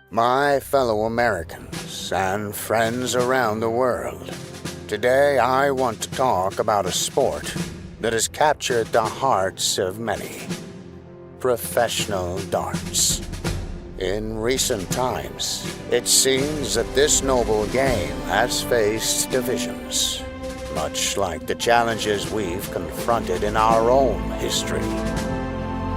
My fellow Americans and friends around the world, today I want to talk about a sport that has captured the hearts of many. Professional darts. In recent times, it seems that this noble game has faced divisions, much like the challenges we've confronted in our own history.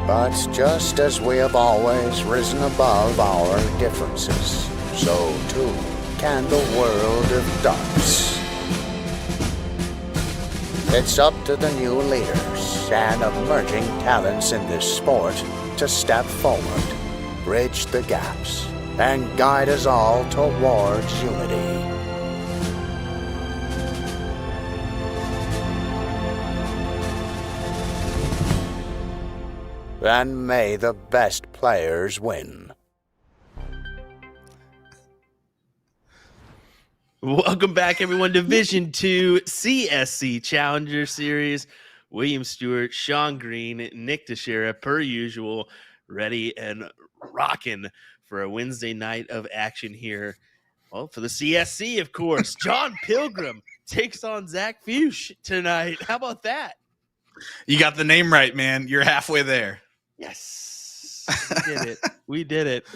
But just as we have always risen above our differences, so too can the world of darts. It's up to the new leaders and emerging talents in this sport to step forward, bridge the gaps, and guide us all towards unity. And may the best players win. Welcome back, everyone. Division 2 CSC Challenger Series. William Stewart, Sean Green, Nick Teixeira, per usual, ready and rocking for a Wednesday night of action here. Well, for the CSC, of course. Jon Pilgrim takes on Zach Fuchs tonight. How about that? You got the name right, man. You're halfway there. Yes, we did it. We did it.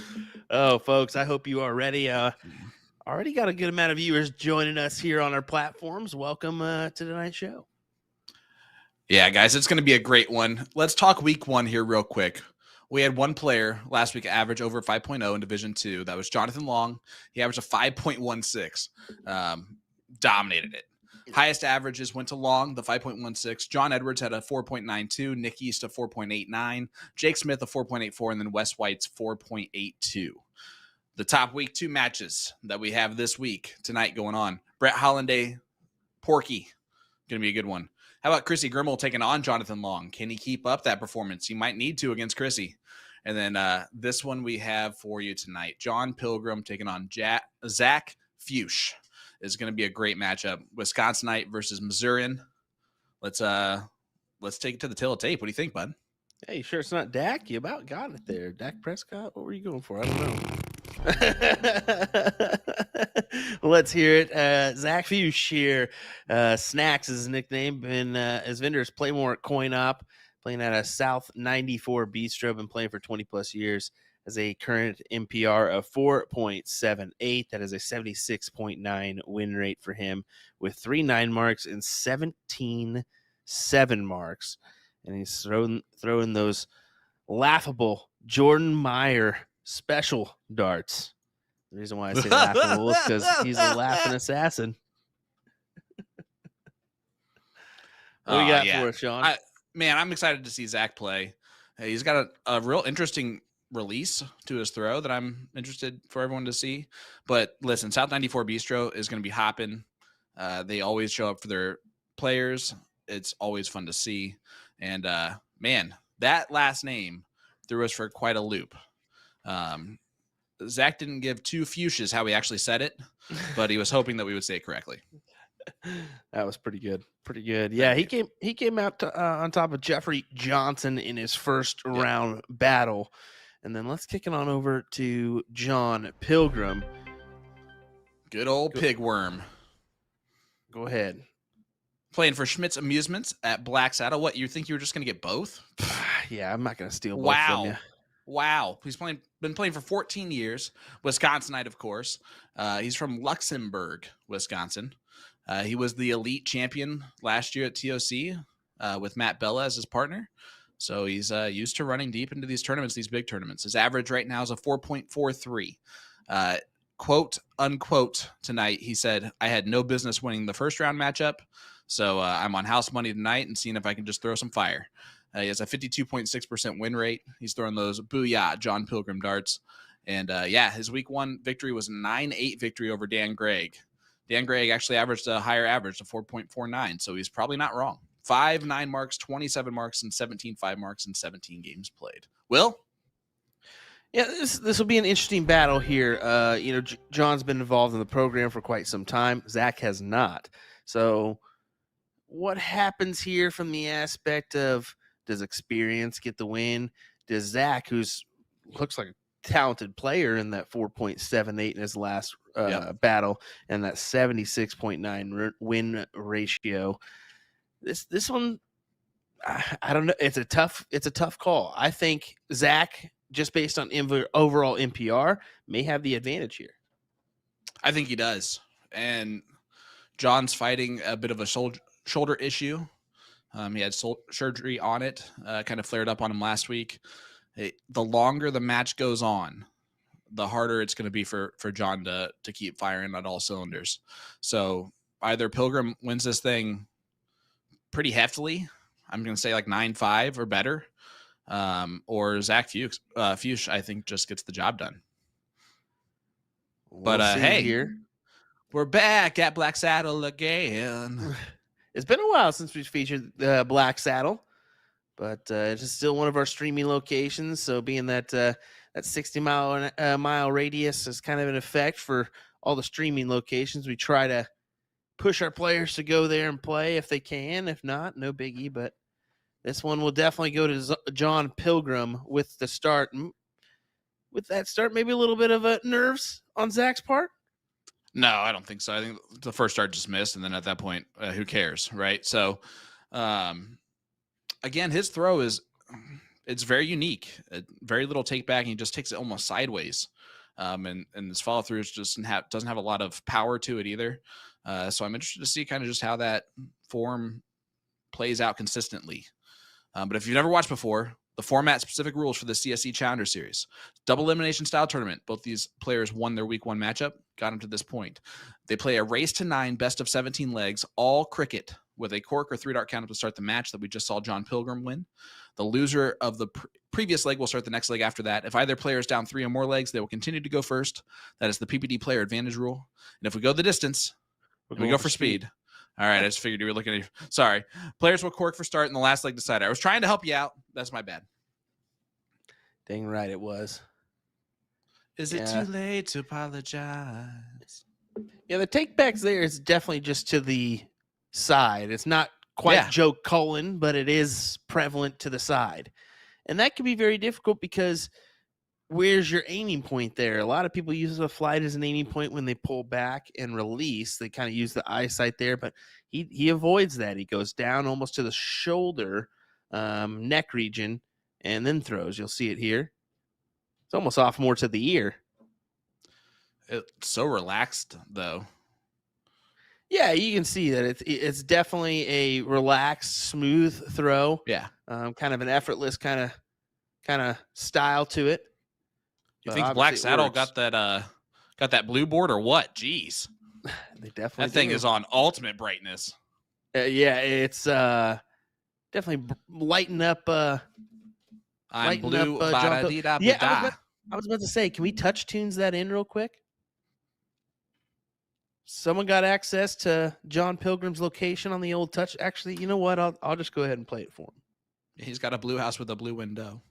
Oh, folks, I hope you are ready. Already got a good amount of viewers joining us here on our platforms. Welcome to tonight's show. Yeah, guys, it's going to be a great one. Let's talk week one here real quick. We had one player last week average over 5.0 in Division 2. That was Jonathan Long. He averaged a 5.16. Dominated it. Highest averages went to Long, the 5.16. John Edwards had a 4.92. Nick East a 4.89. Jake Smith a 4.84. And then Wes White's 4.82. The top week 2 matches that we have this week tonight going on. Brett Hollanday, Porky. Going to be a good one. How about Chrissy Grimmel taking on Jonathan Long? Can he keep up that performance? He might need to against Chrissy. And then this one we have for you tonight. Jon Pilgrim taking on Zach Fuchs. Is going to be a great matchup. Wisconsinite versus Missourian. Let's take it to the tail of tape. What do you think, bud? Hey, sure it's not Dak? You about got it there. Dak Prescott? What were you going for? I don't know. Let's hear it. Zach Fuchs here. Snacks is his nickname. Been as vendors Playmore at Coin Op, playing at a South 94 Bistro. Been playing for 20 plus years. Has a current MPR of 4.78. That is a 76.9 win rate for him, with 3 9 marks and 17 7 marks. And he's throwing those laughable Jordan Meyer special darts. The reason why I say laughable is because he's a laughing assassin. What do you got for us, Sean? I'm excited to see Zach play. He's got a real interesting release to his throw that I'm interested for everyone to see. But listen, South 94 Bistro is going to be hopping. They always show up for their players. It's always fun to see. And man, that last name threw us for quite a loop. Zach didn't give 2 fuchsias how he actually said it, but he was hoping that we would say it correctly. That was pretty good. Pretty good. Yeah, he came out on top of Jeffrey Johnson in his first round battle. And then let's kick it on over to Jon Pilgrim. Good old pigworm. Go ahead. Playing for Schmidt's Amusements at Black Saddle. What, you think you were just going to get both? Yeah, I'm not going to steal both from you. Wow. He's been playing for 14 years. Wisconsinite, of course. He's from Luxembourg, Wisconsin. He was the elite champion last year at TOC with Matt Bella as his partner. So he's used to running deep into these tournaments, these big tournaments. His average right now is a 4.43. Quote, unquote, tonight, he said, I had no business winning the first round matchup. So I'm on house money tonight and seeing if I can just throw some fire. He has a 52.6% win rate. He's throwing those booyah Jon Pilgrim darts. And his week 1 victory was a 9-8 victory over Dan Gregg. Dan Gregg actually averaged a higher average of 4.49. So he's probably not wrong. 5 9 marks, 27 marks, and 17 5 marks in 17 games played. Will? Yeah, this will be an interesting battle here. John's been involved in the program for quite some time. Zach has not. So what happens here from the aspect of, does experience get the win? Does Zach, who's looks like a talented player in that 4.78 in his last Yep. battle, and that 76.9 win ratio. This one, I don't know. It's a tough call. I think Zach, just based on overall NPR, may have the advantage here. I think he does. And Jon's fighting a bit of a shoulder issue. He had surgery on it, kind of flared up on him last week. The longer the match goes on, the harder it's going to be for Jon to keep firing on all cylinders. So either Pilgrim wins this thing pretty heftily, I'm going to say like 9-5 or better, or Zach Fuchs, I think, just gets the job done. We'll but see hey, here. We're back at Black Saddle again. It's been a while since we've featured Black Saddle, but it's still one of our streaming locations. So being that that 60-mile radius is kind of in effect for all the streaming locations, we try to push our players to go there and play if they can. If not, no biggie. But this one will definitely go to Jon Pilgrim with the start. With that start, maybe a little bit of nerves on Zach's part. No, I don't think so. I think the first start just missed, and then at that point, who cares, right? So, again, his throw it's very unique. Very little take back, and he just takes it almost sideways. And his follow through doesn't have a lot of power to it either. So I'm interested to see kind of just how that form plays out consistently. But if you've never watched before, the format specific rules for the CSC Challenger Series, double elimination style tournament. Both these players won their week 1 matchup, got them to this point. They play a race to 9, best of 17 legs, all cricket with a cork or 3-dart count up to start the match that we just saw Jon Pilgrim win. The loser of the previous leg will start the next leg after that. If either player is down 3 or more legs, they will continue to go first. That is the PPD player advantage rule. And if we go the distance, we go for speed. All right, I just figured you were looking at you. Sorry. Players will cork for start in the last leg decider. I was trying to help you out. That's my bad. Dang right it was. Is it too late to apologize? Yeah, the takebacks there is definitely just to the side. It's not quite Joe Cullen, but it is prevalent to the side. And that can be very difficult because where's your aiming point there? A lot of people use a flight as an aiming point when they pull back and release. They kind of use the eyesight there, but he avoids that. He goes down almost to the shoulder, neck region, and then throws. You'll see it here. It's almost off more to the ear. It's so relaxed, though. Yeah, you can see that it's definitely a relaxed, smooth throw. Yeah, kind of an effortless kind of style to it. You think Black Saddle got that blue board or what? Jeez, they definitely. That thing is on ultimate brightness. Yeah, it's definitely lighting up. I'm blue. Yeah, I was about to say, can we touch tunes that in real quick? Someone got access to Jon Pilgrim's location on the old touch. Actually, you know what? I'll just go ahead and play it for him. He's got a blue house with a blue window.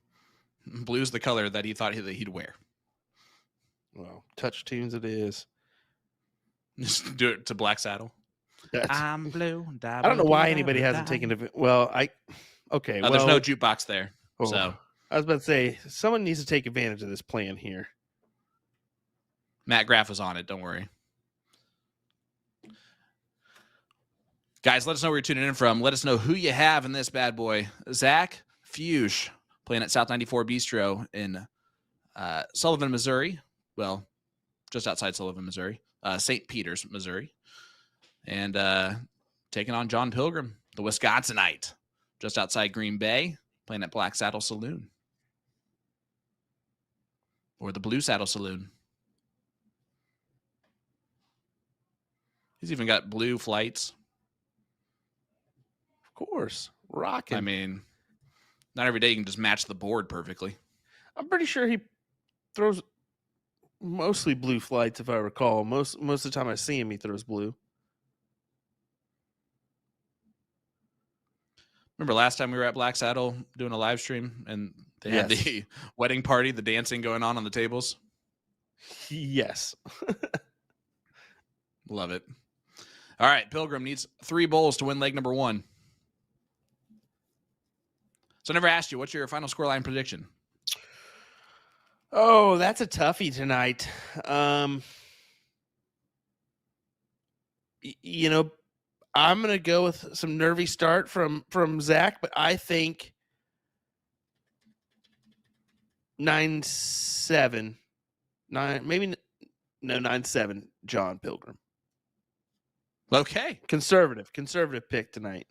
Blue's the color that he thought he'd wear. Well, touch tunes it is. Just do it to Black Saddle. I'm blue. I don't know why anybody hasn't taken it. Well, okay. Well, there's no jukebox there. Oh, so I was about to say someone needs to take advantage of this plan here. Matt Graff was on it. Don't worry. Guys, let us know where you're tuning in from. Let us know who you have in this bad boy. Zach Fuchs playing at South 94 Bistro in Sullivan, Missouri. Well, just outside Sullivan, Missouri. St. Peters, Missouri. And taking on Jon Pilgrim, the Wisconsinite, just outside Green Bay, playing at Black Saddle Saloon. Or the Blue Saddle Saloon. He's even got blue flights. Of course. Rocking. I mean, not every day you can just match the board perfectly. I'm pretty sure he throws mostly blue flights, if I recall. Most of the time I see him, he throws blue. Remember last time we were at Black Saddle doing a live stream and they had the wedding party, the dancing going on the tables? Yes. Love it. All right, Pilgrim needs 3 bowls to win leg number 1. So I never asked you, what's your final scoreline prediction? Oh, that's a toughie tonight. You know, I'm gonna go with some nervy start from Zach, but I think 9-7, 9-7. Jon Pilgrim. Okay. Conservative pick tonight.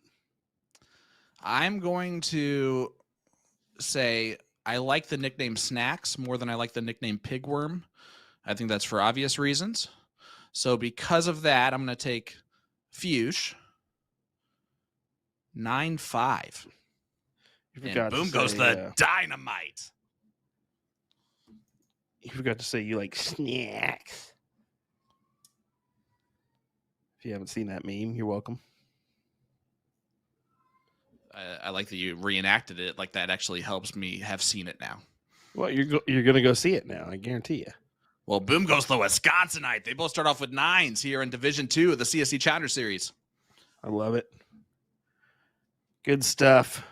I'm going to say I like the nickname Snacks more than I like the nickname Pigworm. I think that's for obvious reasons. So because of that, I'm going to take Fuchs 9-5. And boom goes the dynamite. You forgot to say you like snacks. If you haven't seen that meme, you're welcome. I like that you reenacted it. Like that actually helps me have seen it now. Well, you're going to go see it now. I guarantee you. Well, boom goes the Wisconsinite. They both start off with 9s here in Division 2 of the CSC Challenger Series. I love it. Good stuff.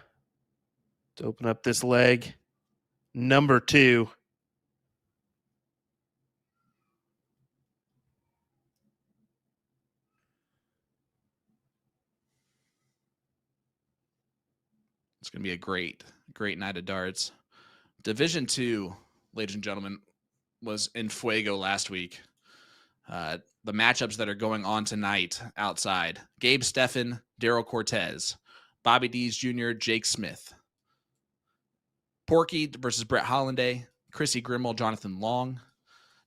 To open up this leg, number 2. It's going to be a great night of darts. Division 2, ladies and gentlemen, was in fuego last week. The matchups that are going on tonight outside: Gabe Steffen, Daryl Cortez, Bobby Dees Jr., Jake Smith, Porky versus Brett Hollanday, Chrissy Grimmel, Jonathan Long,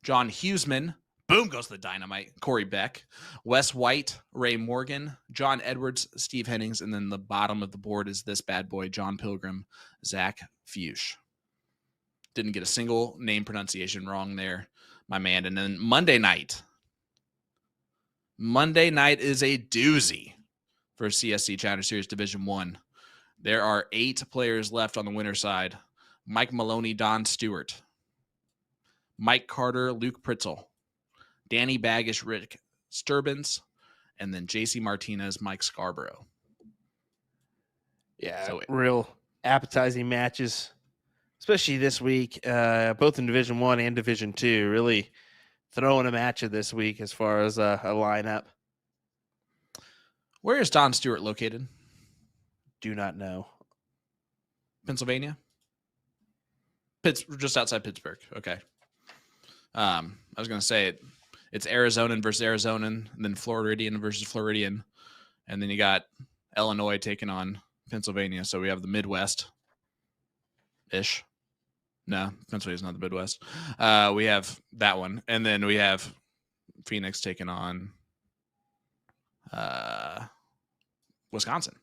John Huseman, boom goes the dynamite, Corey Beck, Wes White, Ray Morgan, John Edwards, Steve Hennings, and then the bottom of the board is this bad boy, Jon Pilgrim, Zach Fuchs. Didn't get a single name pronunciation wrong there, my man. And then Monday night is a doozy for CSC Challenger Series Division 1. There are 8 players left on the winner's side. Mike Maloney, Don Stewart, Mike Carter, Luke Pritzel, Danny Baggish, Rick Sturbins, and then JC Martinez, Mike Scarborough. Yeah, so real appetizing matches, especially this week, both in Division 1 and Division 2. Really throwing a match of this week as far as a lineup. Where is Don Stewart located? Do not know. Pennsylvania? Just outside Pittsburgh. Okay. I was going to say it's Arizonan versus Arizonan, and then Floridian versus Floridian, and then you got Illinois taking on Pennsylvania. So we have the Midwest-ish. No, Pennsylvania's not the Midwest. We have that one, and then we have Phoenix taking on Wisconsin.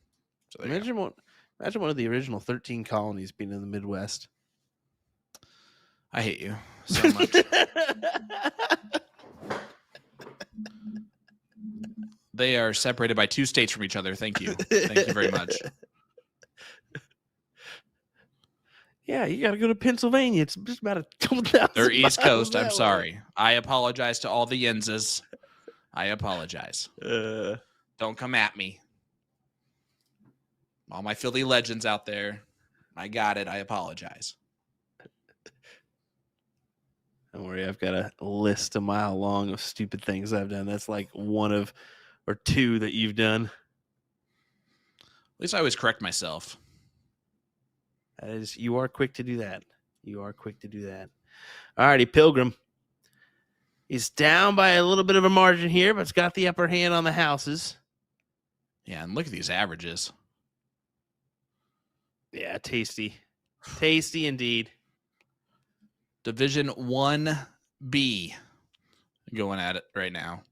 So imagine one of the original 13 colonies being in the Midwest. I hate you so much. They are separated by 2 states from each other. Thank you. Thank you very much. Yeah, you got to go to Pennsylvania. It's just about a couple thousand. They're East Coast. I'm sorry. I apologize to all the Yenses. I apologize. Don't come at me. All my Philly legends out there. I got it. I apologize. Don't worry. I've got a list a mile long of stupid things I've done. That's like one of or 2 that you've done. At least I always correct myself. You are quick to do that. All righty, Pilgrim. He's down by a little bit of a margin here, but it's got the upper hand on the houses. Yeah, and look at these averages. Yeah, tasty. Tasty indeed. Division 1B going at it right now.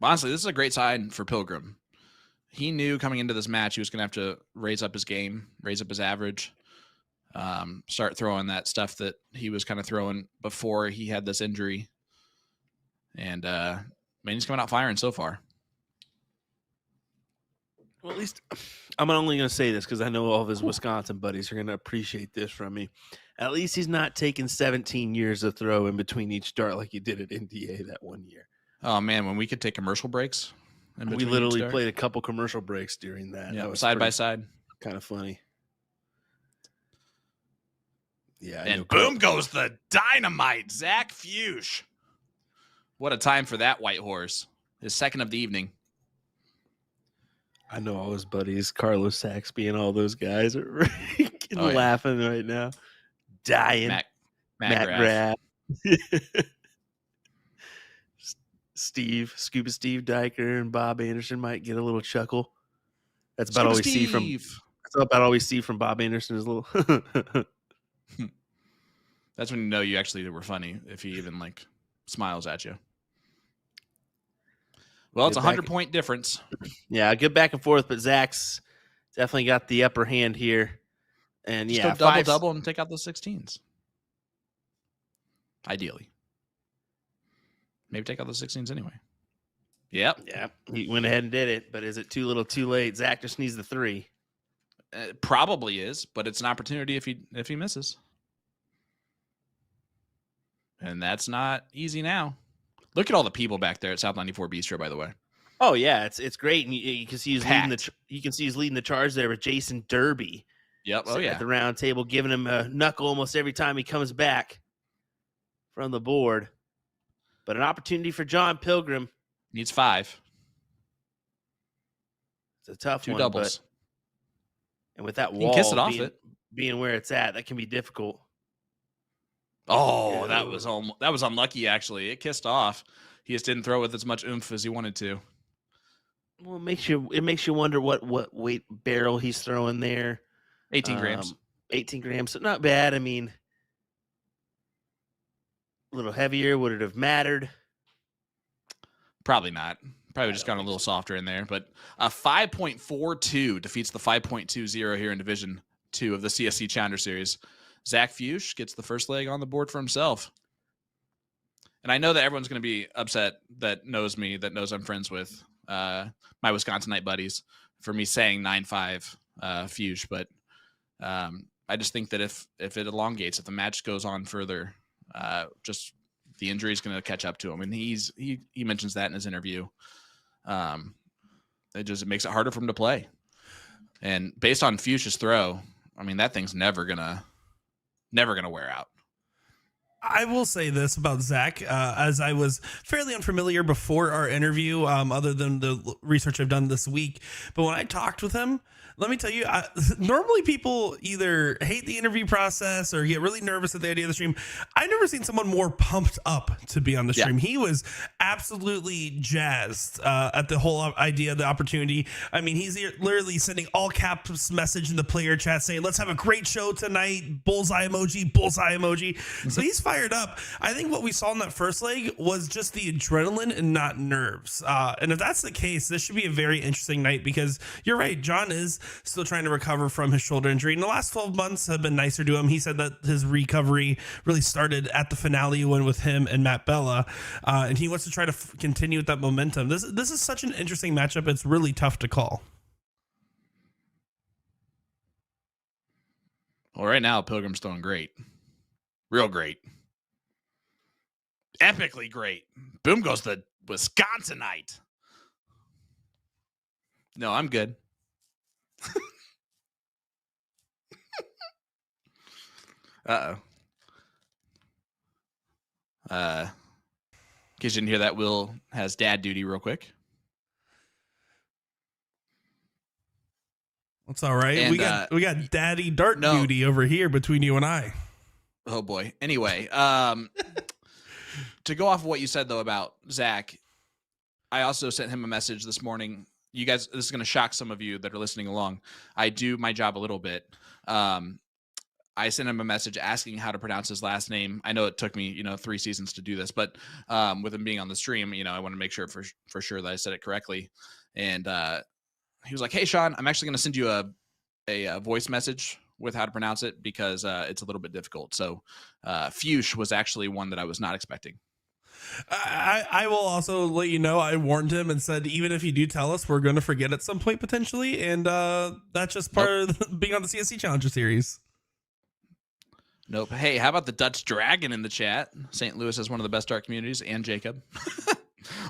Honestly, this is a great sign for Pilgrim. He knew coming into this match he was going to have to raise up his game, raise up his average, start throwing that stuff that he was kind of throwing before he had this injury. And man, he's coming out firing so far. Well, at least I'm only going to say this because I know all of his Wisconsin buddies are going to appreciate this from me. At least he's not taking 17 years to throw in between each dart like he did at NDA that one year. Oh, man, when we could take commercial breaks, We literally played a couple commercial breaks during that. Yeah, that was side by side. Kind of funny. Yeah. And boom goes the dynamite, Zach Fuchs. What a time for that white horse. His second of the evening. I know all his buddies, Carlos Saxby and all those guys are laughing right now. Dying. Matt Graff. Scuba Steve Diker and Bob Anderson might get a little chuckle. That's about all we see from. That's about all we see from Bob Anderson is a little. That's when you know you actually were funny if he even like smiles at you. Well, it's a 100-point difference. Yeah, good back and forth, but Zach's definitely got the upper hand here. And just go double and take out those 16s. Ideally. Maybe take out those 16s anyway. Yep. Yeah. He went ahead and did it, but is it too little too late? Zach just needs the 3. It probably is, but it's an opportunity if he misses. And that's not easy now. Look at all the people back there at South 94 Bistro, by the way. Oh yeah, it's great, and you can see he's leading the charge there with Jason Derby. Yep. Oh yeah. At the round table, giving him a knuckle almost every time he comes back from the board. But an opportunity for Jon Pilgrim. Needs 5. It's a tough 2 one. doubles. And with that wall kiss it off being where it's at, that can be difficult. Oh, yeah. that was unlucky, actually. It kissed off. He just didn't throw with as much oomph as he wanted to. Well, it makes you wonder what weight barrel he's throwing there. 18 grams. 18 grams. So not bad. I mean, a little heavier. Would it have mattered? Probably not. Probably just gone a little softer in there. But a 5.42 defeats the 5.20 here in Division 2 of the CSC Challenger Series. Zach Fuchs gets the first leg on the board for himself. And I know that everyone's going to be upset that knows me, that knows I'm friends with my Wisconsinite buddies for me saying 9-5 Fuchs. But I just think that if it elongates, if the match goes on further, just the injury is going to catch up to him. And he mentions that in his interview. It makes it harder for him to play. And based on Fuchs' throw, I mean, that thing's never gonna wear out. I will say this about Zach, as I was fairly unfamiliar before our interview, other than the research I've done this week. But when I talked with him, let me tell you, normally people either hate the interview process or get really nervous at the idea of the stream. I've never seen someone more pumped up to be on the stream. He was absolutely jazzed at the whole idea, the opportunity. I mean, he's literally sending all caps message in the player chat saying, let's have a great show tonight. Bullseye emoji, bullseye emoji. So he's fired up. I think what we saw in that first leg was just the adrenaline and not nerves. And if that's the case, this should be a very interesting night because you're right. Jon is still trying to recover from his shoulder injury. And the last 12 months have been nicer to him. He said that his recovery really started at the finale when with him and Matt Bella. And he wants to try to continue with that momentum. This is such an interesting matchup. It's really tough to call. Well, right now, Pilgrim's throwing great. Real great. Epically great. Boom goes the Wisconsinite. No, I'm good. Uh-oh. In case you didn't hear that, Will has dad duty real quick. That's all right. And, we got daddy dart duty over here between you and I. Oh boy. Anyway, to go off of what you said though about Zach, I also sent him a message this morning. You guys, this is going to shock some of you that are listening along. I do my job a little bit. I sent him a message asking how to pronounce his last name. I know it took me, 3 seasons to do this, but with him being on the stream, I want to make sure for sure that I said it correctly. And he was like, "Hey, Sean, I'm actually going to send you a voice message with how to pronounce it because it's a little bit difficult." So Fuchs was actually one that I was not expecting. I will also let you know, I warned him and said, even if you do tell us, we're going to forget at some point potentially. And that's just part of being on the CSC Challenger Series. Nope. Hey, how about the Dutch Dragon in the chat? St. Louis is one of the best art communities, and Jacob.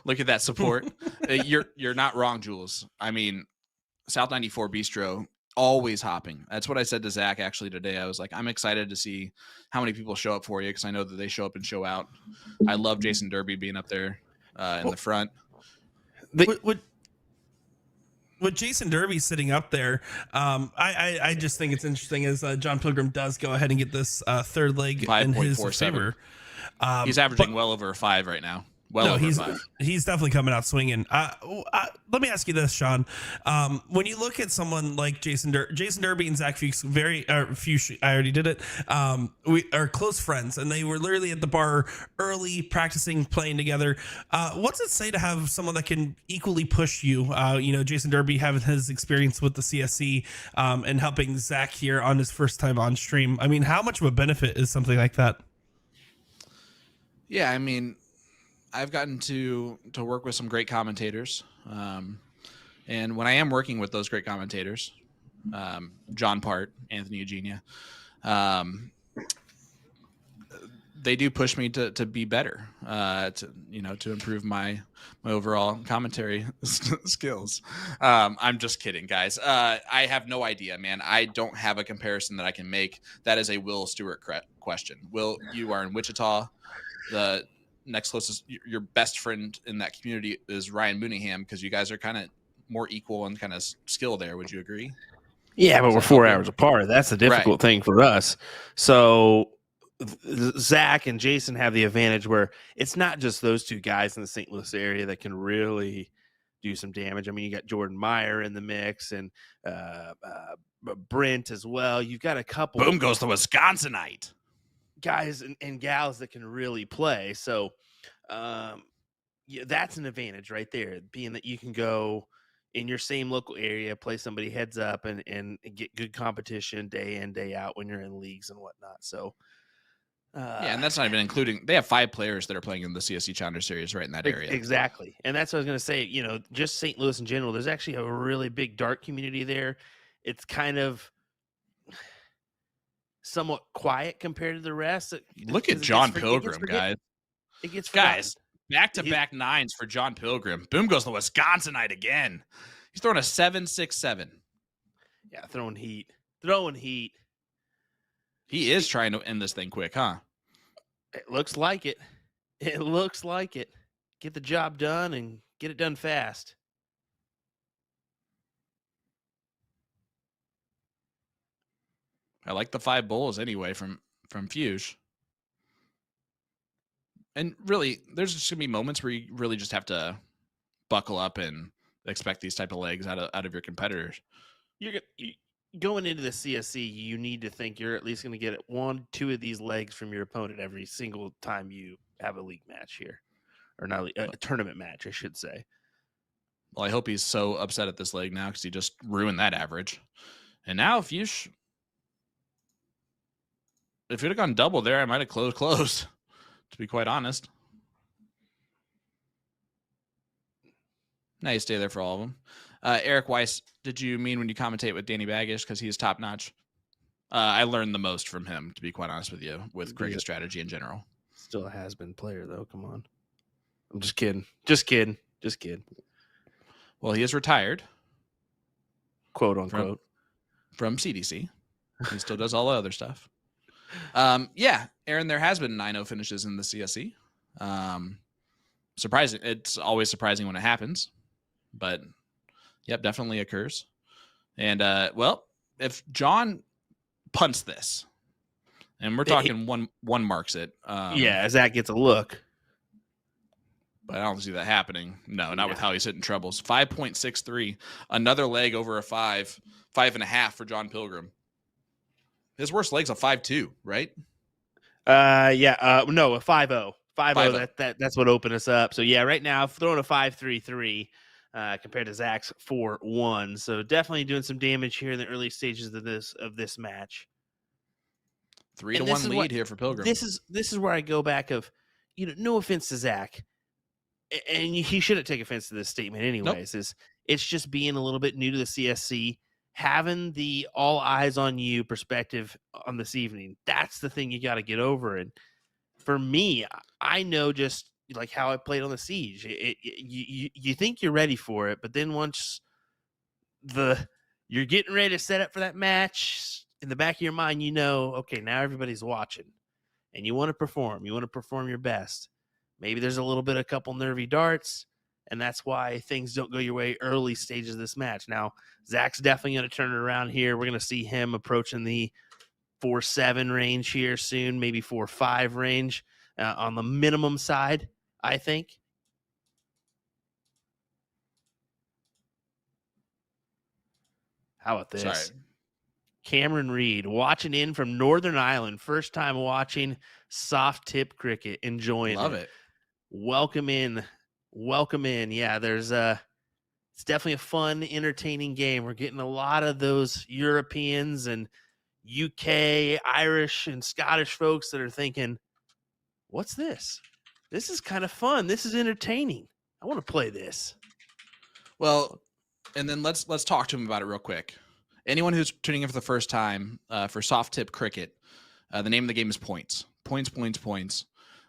Look at that support. You're not wrong, Jules. I mean, South 94 Bistro, always hopping. That's what I said to Zach actually today. I was like, I'm excited to see how many people show up for you because I know that they show up and show out. I love Jason Derby being up there in the front. With Jason Derby sitting up there, I just think it's interesting as Jon Pilgrim does go ahead and get this third leg in his favor. He's averaging well over a 5 right now. He's definitely coming out swinging. Let me ask you this, Sean. When you look at someone like Jason Derby and Zach Fuchs, Fuchs, I already did it. We are close friends, and they were literally at the bar early, practicing, playing together. What's it say to have someone that can equally push you? Jason Derby having his experience with the CSC and helping Zach here on his first time on stream. I mean, how much of a benefit is something like that? Yeah, I mean, I've gotten to work with some great commentators. And when I am working with those great commentators, John Part, Anthony Eugenia, they do push me to be better, to improve my overall commentary skills. I'm just kidding, guys. I have no idea, man. I don't have a comparison that I can make. That is a Will Stewart question. Will, you are in Wichita. The next closest, your best friend in that community is Ryan Mooneyham, because you guys are kind of more equal and kind of skill there. Would you agree? Yeah, but we're 4 hours apart. That's the difficult thing for us. So Zach and Jason have the advantage where it's not just those two guys in the St. Louis area that can really do some damage. I mean, you got Jordan Meyer in the mix and Brent as well. You've got a couple. Boom goes the Wisconsinite. Guys and gals that can really play. So that's an advantage right there, being that you can go in your same local area, play somebody heads up and get good competition day in, day out when you're in leagues and whatnot. So and that's not even including, they have 5 players that are playing in the CSC Challenger Series right in that area. Exactly. And that's what I was going to say, just St. Louis in general, there's actually a really big dart community there. It's kind of somewhat quiet compared to the rest. Look at Jon Pilgrim, guys. It gets guys, back-to-back 9s for Jon Pilgrim. Boom goes the Wisconsinite again. He's throwing a 7.67. Yeah, throwing heat. He is trying to end this thing quick, huh? It looks like it. Get the job done and get it done fast. I like the 5 bowls anyway from Fuchs. And really, there's just going to be moments where you really just have to buckle up and expect these type of legs out of your competitors. Going into the CSC, you need to think you're at least going to get 1-2 of these legs from your opponent every single time you have a league match here. Or not a tournament match, I should say. Well, I hope he's so upset at this leg now because he just ruined that average. And now Fuchs, if it had gone double there, I might have closed, to be quite honest. Now you stay there for all of them. Eric Weiss, did you mean when you commentate with Danny Baggish because he is top notch? I learned the most from him, to be quite honest with you, with cricket strategy in general. Still a has-been player, though. Come on. I'm just kidding. Well, he is retired. Quote, unquote. From CDC. He still does all the other stuff. Yeah, Aaron, there has been 9-0 finishes in the CSC. Surprising. It's always surprising when it happens, but yep, definitely occurs. And well, if John punts this, and we're talking one marks it. Zach gets a look. But I don't see that happening. No, not with how he's hitting trebles. 5.63, another leg over a 5.5 for Jon Pilgrim. His worst leg's a 5.2, right? No, a 5.0. 5.0. That's what opened us up. So yeah, right now throwing a 5.33 compared to Zach's 4.1. So definitely doing some damage here in the early stages of this match. 3-1 lead here for Pilgrim. This is where I go back of, no offense to Zach, and he shouldn't take offense to this statement anyways. Nope. It's just being a little bit new to the CSC, having the all eyes on you perspective on this evening. That's the thing you got to get over. And for me, I know just like how I played on the Siege. You think you're ready for it, but then once you're getting ready to set up for that match, in the back of your mind, okay, now everybody's watching, and you want to perform. You want to perform your best. Maybe there's a little bit, a couple nervy darts, and that's why things don't go your way early stages of this match. Now, Zach's definitely going to turn it around here. We're going to see him approaching the 4-7 range here soon, maybe 4-5 range on the minimum side, I think. How about this? Sorry. Cameron Reed watching in from Northern Ireland. First time watching soft tip cricket. Enjoying Love it. Welcome in. Welcome in. Yeah, it's definitely a fun, entertaining game. We're getting a lot of those Europeans and UK, Irish, and Scottish folks that are thinking, what's this? This is kind of fun. This is entertaining. I want to play this. Well, and then let's talk to him about it real quick. Anyone who's tuning in for the first time for soft tip cricket, the name of the game is points. Points.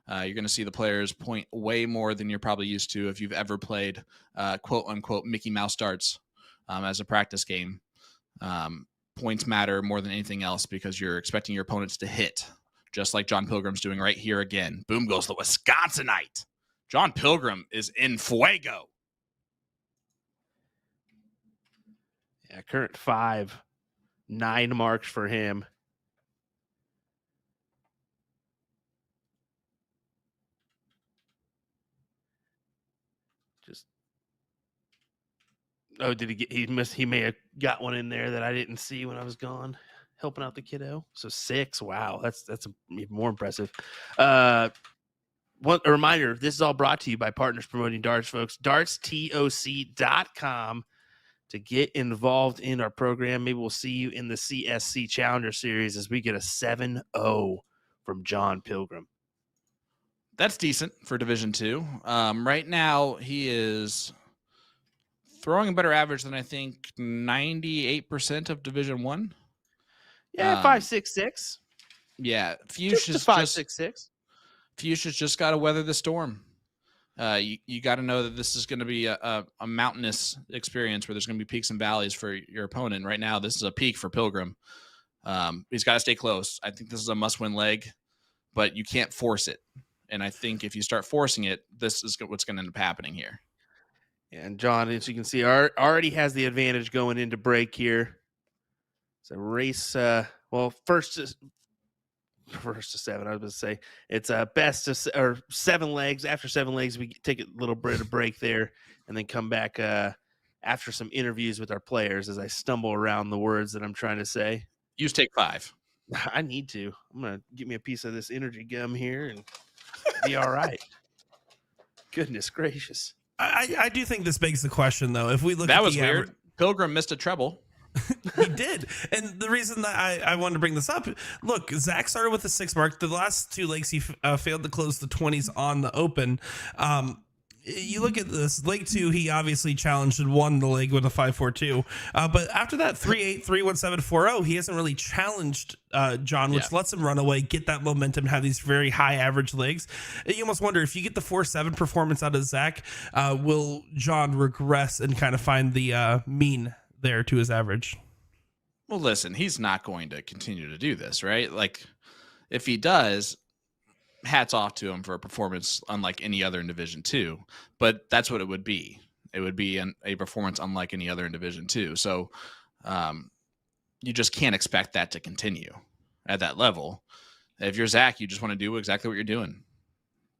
You're going to see the players point way more than you're probably used to if you've ever played quote unquote Mickey Mouse darts as a practice game. Points matter more than anything else because you're expecting your opponents to hit, just like Jon Pilgrim's doing right here again. Boom goes the Wisconsinite. Jon Pilgrim is in fuego. Yeah, current 5, 9 marks for him. Did he get? He may have got one in there that I didn't see when I was gone, helping out the kiddo. So 6. Wow, that's even more impressive. A reminder: this is all brought to you by Partners Promoting Darts, folks. DartsTOC.com to get involved in our program. Maybe we'll see you in the CSC Challenger Series as we get a 7-0 from Jon Pilgrim. That's decent for Division II. Right now, he is throwing a better average than I think 98% of Division I. Yeah, 5.66. Yeah, Fuchs is 5.66. Fuchs has just got to weather the storm. You got to know that this is going to be a mountainous experience where there's going to be peaks and valleys for your opponent. Right now, this is a peak for Pilgrim. He's got to stay close. I think this is a must-win leg, but you can't force it. And I think if you start forcing it, this is what's going to end up happening here. And John, as you can see, already has the advantage going into break here. It's a race. First to 7. I was going to say it's best to 7 legs. After 7 legs, we take a little bit of break there, and then come back after some interviews with our players. As I stumble around the words that I'm trying to say, Use take 5. I need to. I'm gonna get me a piece of this energy gum here and be all right. Goodness gracious. I do think this begs the question, though. If we look that at was the weird. Pilgrim missed a treble. He did. And the reason that I wanted to bring this up, look, Zach started with the 6 mark. The last 2 legs, he failed to close the 20s on the open. You look at this, leg 2, he obviously challenged and won the leg with a 5-4-2. But after that 3-8, 3-1-7, 4-0, he hasn't really challenged Jon, which lets him run away, get that momentum, have these very high average legs. You almost wonder if you get the 4-7 performance out of Zach, will Jon regress and kind of find the mean there to his average? Well, listen, he's not going to continue to do this, right? Like, if he does, hats off to him for a performance unlike any other in Division II. But that's what it would be. It would be a performance unlike any other in Division II. So you just can't expect that to continue at that level. If you're Zach, you just want to do exactly what you're doing.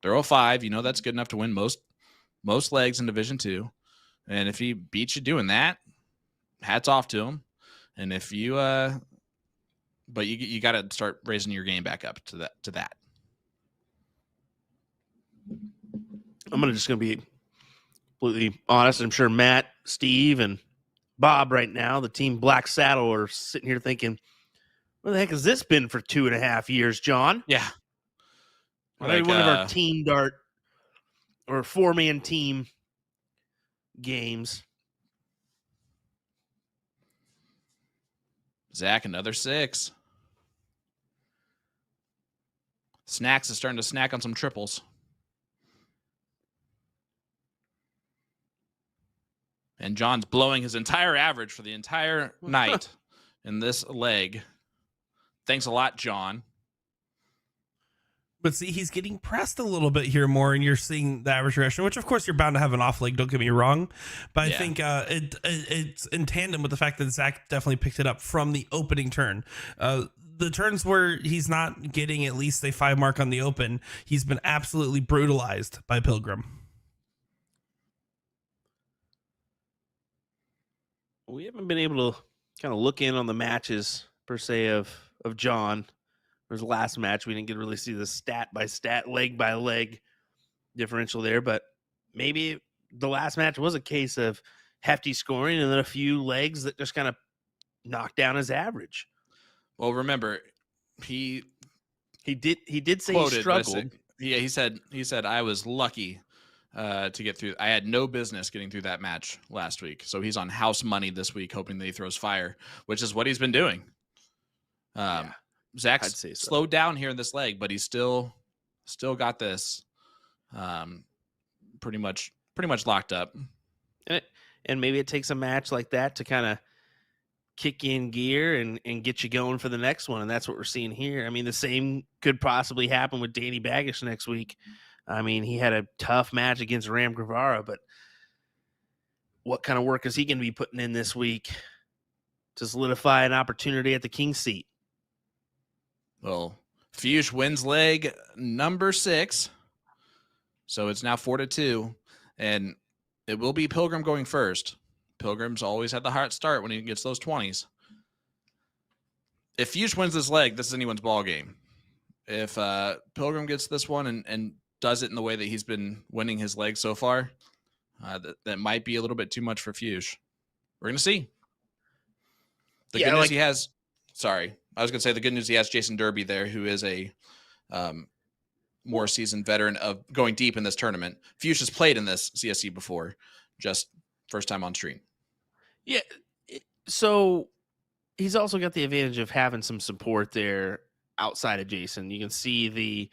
Throw a 5. You know that's good enough to win most legs in Division II. And if he beats you doing that, hats off to him. And if you but you got to start raising your game back up to that. I'm just going to be completely honest. I'm sure Matt, Steve, and Bob right now, the team Black Saddle, are sitting here thinking, where the heck has this been for 2.5 years, John? Yeah. Like, one of our team dart or 4-man team games. Zach, another 6. Snacks is starting to snack on some triples. And Jon's blowing his entire average for the entire night in this leg. Thanks a lot, Jon. But see, he's getting pressed a little bit here more, and you're seeing the average regression, which of course you're bound to have an off leg. Don't get me wrong, but I think it's in tandem with the fact that Zach definitely picked it up from the opening turn. The turns where he's not getting at least a 5 mark on the open, he's been absolutely brutalized by Pilgrim. We haven't been able to kind of look in on the matches per se of Jon. His last match, we didn't get to really see the stat by stat, leg by leg differential there, but maybe the last match was a case of hefty scoring and then a few legs that just kind of knocked down his average. Well, remember, he did say he struggled. He said I was lucky to get through. I had no business getting through that match last week. So he's on house money this week, hoping that he throws fire, which is what he's been doing. Zach's slowed down here in this leg, but he's still got this pretty much locked up. And maybe it takes a match like that to kind of kick in gear and get you going for the next one. And that's what we're seeing here. I mean, the same could possibly happen with Danny Baggish next week. I mean, he had a tough match against Ram Guevara, but what kind of work is he going to be putting in this week to solidify an opportunity at the King's seat? Well, Fuchs wins leg number 6. So it's now 4-2. And it will be Pilgrim going first. Pilgrim's always had the hot start when he gets those 20s. If Fuchs wins this leg, this is anyone's ball game. If Pilgrim gets this one and does it in the way that he's been winning his leg so far, that might be a little bit too much for Fuchs. We're going to see. The good news he has... Sorry. I was going to say the good news he has Jason Derby there, who is a more seasoned veteran of going deep in this tournament. Fuchs has played in this CSC before, just first time on stream. Yeah. So he's also got the advantage of having some support there outside of Jason. You can see the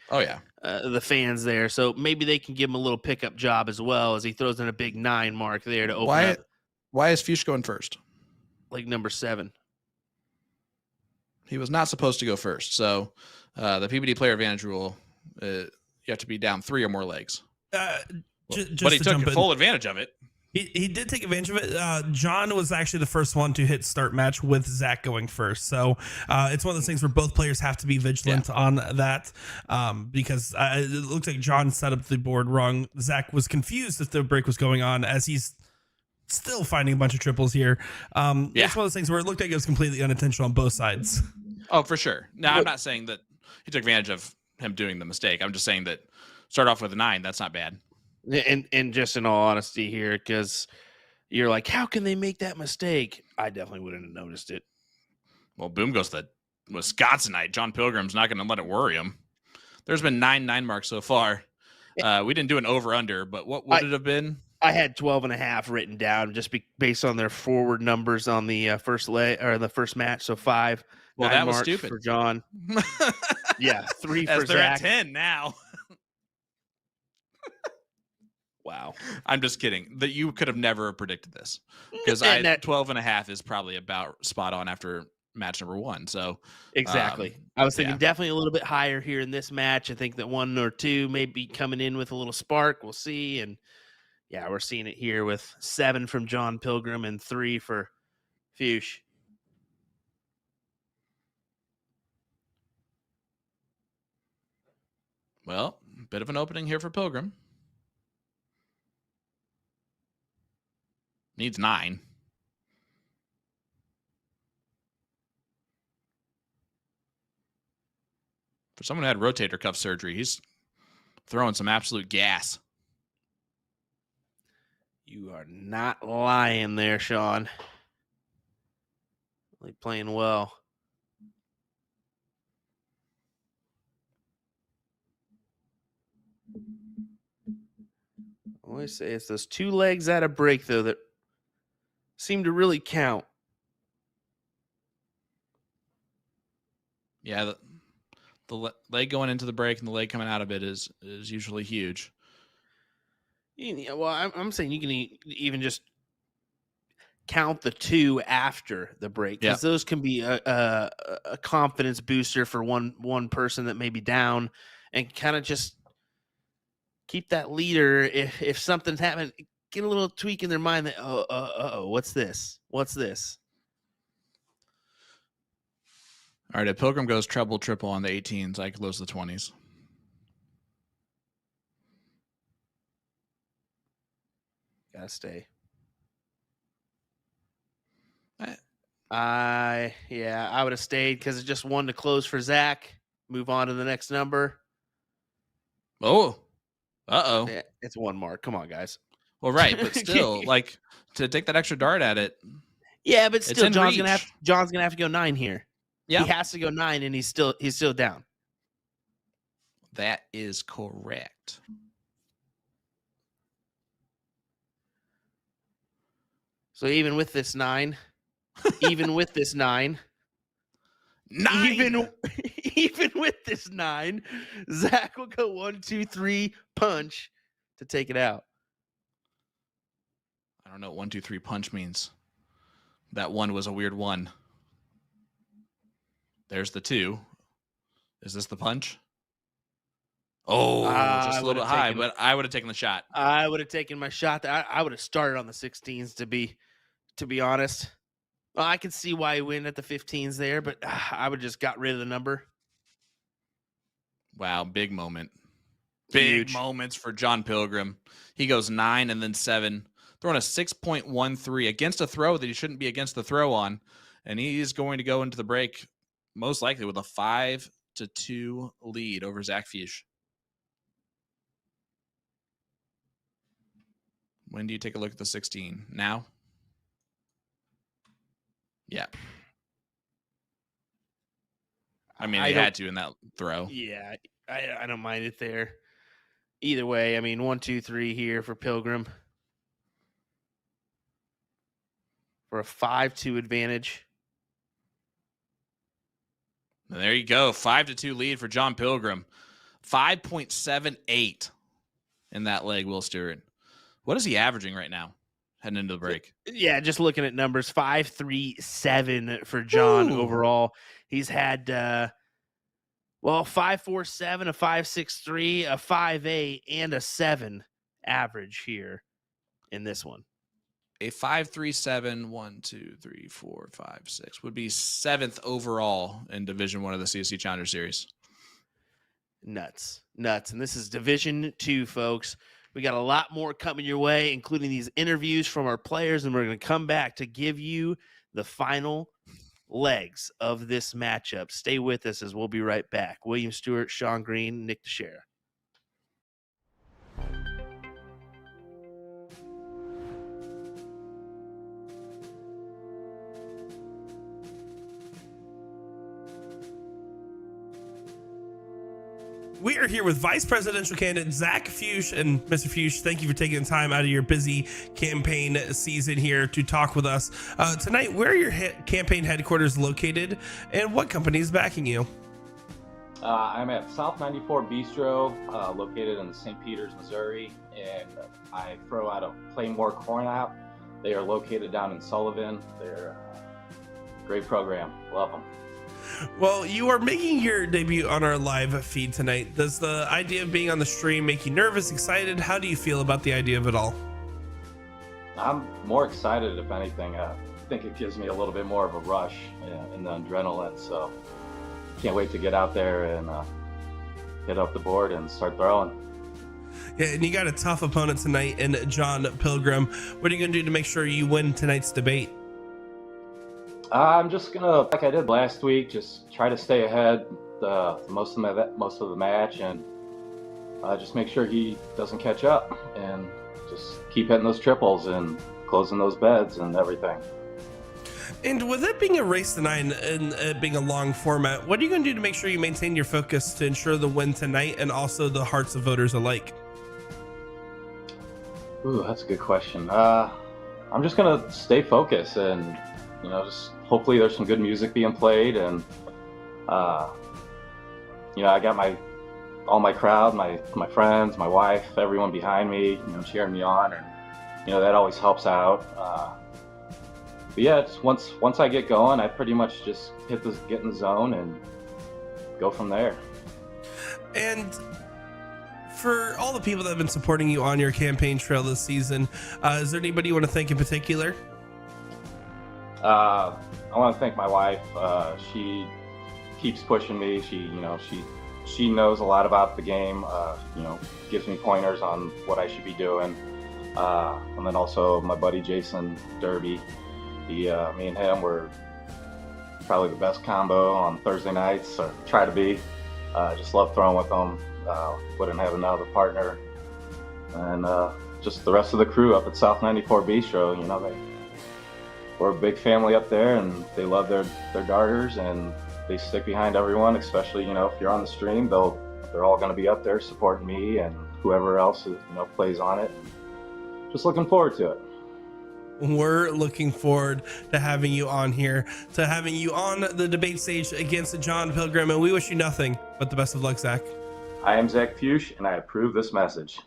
fans there. So maybe they can give him a little pickup job as well as he throws in a big 9 mark there to open up. Why is Fuchs going first? Like number 7. He was not supposed to go first. So the PBD player advantage rule, you have to be down 3 or more legs. But he took full advantage of it. He did take advantage of it. Jon was actually the first one to hit start match with Zach going first. So it's one of those things where both players have to be vigilant on that because it looks like Jon set up the board wrong. Zach was confused if the break was going on as he's still finding a bunch of triples here. It's one of those things where it looked like it was completely unintentional on both sides. Oh, for sure. Now, I'm not saying that he took advantage of him doing the mistake. I'm just saying that start off with a 9. That's not bad. And just in all honesty here, because you're like, how can they make that mistake? I definitely wouldn't have noticed it. Well, boom goes the Wisconsinite. Jon Pilgrim's not going to let it worry him. There's been 9 marks so far. We didn't do an over-under, but what would it have been? I had 12.5 written down just based on their forward numbers on the first leg or the first match. So 5. Well, that was stupid for Jon. 3 for As they're Zach. at 10 now. Wow. I'm just kidding. That you could have never predicted this because 12.5 is probably about spot on after match number 1. So exactly. I was thinking definitely a little bit higher here in this match. I think that 1 or 2 may be coming in with a little spark. We'll see. And we're seeing it here with 7 from Jon Pilgrim and 3 for Fuchs. Well, a bit of an opening here for Pilgrim. Needs 9. For someone who had rotator cuff surgery, he's throwing some absolute gas. You are not lying there, Sean. Really playing well. I always say it's those 2 legs out of break, though, that seem to really count. Yeah, the leg going into the break and the leg coming out of it is usually huge. Well, I'm saying you can even just count the 2 after the break, because those can be a confidence booster for one person that may be down, and kind of just keep that leader. If something's happening, get a little tweak in their mind that what's this? What's this? All right, if Pilgrim goes treble triple on the 18s, I close the 20s. Gotta stay. I would have stayed because it's just 1 to close for Zach. Move on to the next number. Oh, uh-oh. Yeah, it's 1 mark. Come on, guys. Well, right, but still, like, to take that extra dart at it. Yeah, but still, John's gonna have to go 9 here. Yeah, he has to go 9, and he's still down. That is correct. So even with this 9, even with this 9, even with this 9, Zach will go 1, 2, 3 punch to take it out. I don't know what 1, 2, 3 punch means. That 1 was a weird 1. There's the 2. Is this the punch? Oh, just a little bit high, but I would have taken the shot. I would have taken my shot. I would have started on the 16s to be honest. Well, I can see why he went at the 15s there, but I would have just got rid of the number. Wow, big moment. Big moments for Jon Pilgrim. He goes 9 and then 7, throwing a 6.13 against a throw that he shouldn't be against the throw on, and he is going to go into the break most likely with a 5-2 lead over Zach Fuchs. When do you take a look at the 16? Now? Yeah. I mean, he had to in that throw. Yeah, I don't mind it there. Either way, I mean, 1, 2, 3 here for Pilgrim for a 5-2 advantage. And there you go, 5-2 lead for Jon Pilgrim. 5.78 in that leg, Will Stewart. What is he averaging right now heading into the break? Yeah, just looking at numbers, 5.37 for Jon overall. He's had 5.47, a 5.63, a 5.8, and a 7 average here in this one. A 5.37, 1, 2, 3, 4, 5, 6 would be 7th overall in Division 1 of the CSC Challenger Series. Nuts. And this is Division 2, folks. We got a lot more coming your way, including these interviews from our players, and we're going to come back to give you the final legs of this matchup. Stay with us as we'll be right back. William Stewart, Sean Green, Nick Teixeira. We are here with Vice Presidential candidate Zach Fuchs. And Mr. Fuchs, thank you for taking the time out of your busy campaign season here to talk with us. Tonight, where are your campaign headquarters located, and what company is backing you? I'm at South 94 Bistro, located in St. Peters, Missouri, and I throw out a Playmore Corn App. They are located down in Sullivan. They're a great program. Love them. Well, you are making your debut on our live feed tonight. Does the idea of being on the stream make you nervous, excited? How do you feel about the idea of it all? I'm more excited, if anything. I think it gives me a little bit more of a rush in the adrenaline, so can't wait to get out there and hit up the board and start throwing. Yeah, and you got a tough opponent tonight in Jon Pilgrim. What are you going to do to make sure you win tonight's debate? I'm just gonna, like I did last week, just try to stay ahead most of the match, and just make sure he doesn't catch up, and just keep hitting those triples and closing those beds and everything. And with it being a race tonight and it being a long format, what are you going to do to make sure you maintain your focus to ensure the win tonight and also the hearts of voters alike? Ooh, that's a good question. I'm just gonna stay focused and just hopefully there's some good music being played, and I got all my crowd, my friends, my wife, everyone behind me, cheering me on, and that always helps out. yeah, it's once I get going, I pretty much just get in the zone and go from there. And for all the people that have been supporting you on your campaign trail this season, is there anybody you want to thank in particular? I want to thank my wife. She keeps pushing me. She knows a lot about the game. Gives me pointers on what I should be doing. And then also my buddy Jason Derby. Me and him were probably the best combo on Thursday nights, or try to be. Just love throwing with them. Wouldn't have another partner. And just the rest of the crew up at South 94 Bistro. We're a big family up there, and they love their darters, and they stick behind everyone. Especially if you're on the stream, they're all going to be up there supporting me and whoever else plays on it. Just looking forward to it. We're looking forward to having you on here, to having you on the debate stage against Jon Pilgrim, and we wish you nothing but the best of luck, Zach. I am Zach Fuchs, and I approve this message.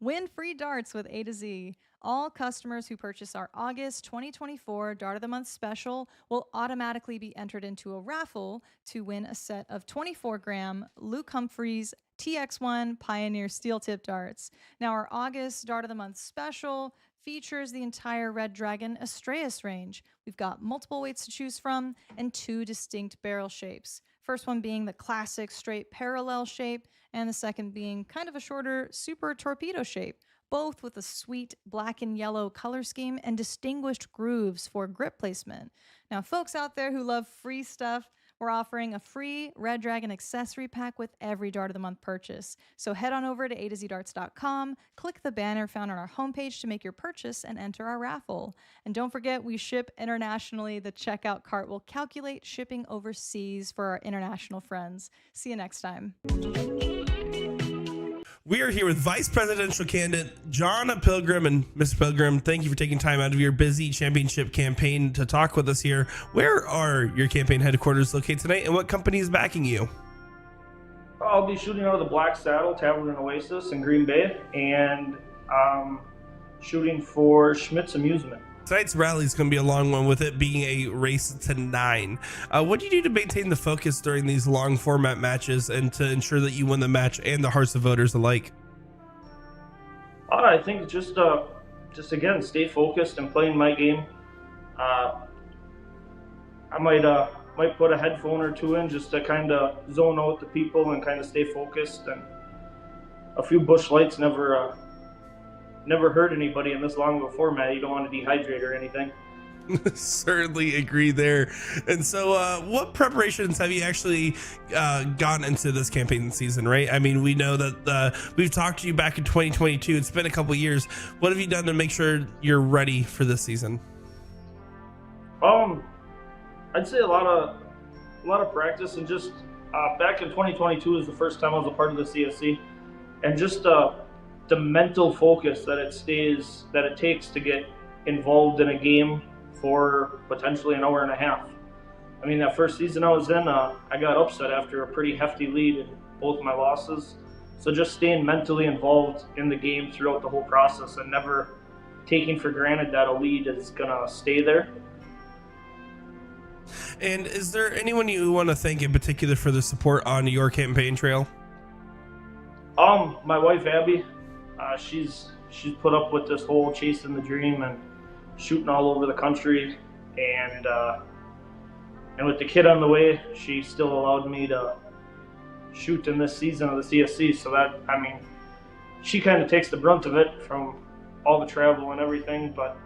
Win free darts with A to Z. All customers who purchase our August 2024 Dart of the Month special will automatically be entered into a raffle to win a set of 24-gram Luke Humphreys TX1 Pioneer steel tip darts. Now, our August Dart of the Month special features the entire Red Dragon Astraeus range. We've got multiple weights to choose from and 2 distinct barrel shapes. First one being the classic straight parallel shape, and the second being kind of a shorter super torpedo shape, both with a sweet black and yellow color scheme and distinguished grooves for grip placement. Now, folks out there who love free stuff, we're offering a free Red Dragon accessory pack with every Dart of the Month purchase. So head on over to atozdarts.com, click the banner found on our homepage to make your purchase and enter our raffle. And don't forget, we ship internationally. The checkout cart will calculate shipping overseas for our international friends. See you next time. We are here with Vice Presidential candidate Jon Pilgrim. And Mr. Pilgrim, thank you for taking time out of your busy championship campaign to talk with us here. Where are your campaign headquarters located tonight, and what company is backing you? I'll be shooting out of the Black Saddle Tavern and Oasis in Green Bay, and shooting for Schmidt's Amusement. Tonight's rally is going to be a long one, with it being a race to 9. What do you do to maintain the focus during these long format matches and to ensure that you win the match and the hearts of voters alike? I think just again, stay focused and playing my game. I might put a headphone or two in just to kind of zone out the people and kind of stay focused. And a few bush lights never hurt anybody in this long of a format. You don't want to dehydrate or anything. Certainly agree there. And so what preparations have you actually gone into this campaign season, right? I mean, we know that we've talked to you back in 2022. It's been a couple years. What have you done to make sure you're ready for this season? I'd say a lot of practice, and just back in 2022 is the first time I was a part of the CSC, and just the mental focus that it takes to get involved in a game for potentially an hour and a half. I mean, that first season I was in, I got upset after a pretty hefty lead in both my losses. So just staying mentally involved in the game throughout the whole process and never taking for granted that a lead is gonna stay there. And is there anyone you want to thank in particular for the support on your campaign trail? My wife Abby, she's put up with this whole chasing the dream and shooting all over the country, and with the kid on the way, she still allowed me to shoot in this season of the CSC. So that, I mean, she kind of takes the brunt of it from all the travel and everything. But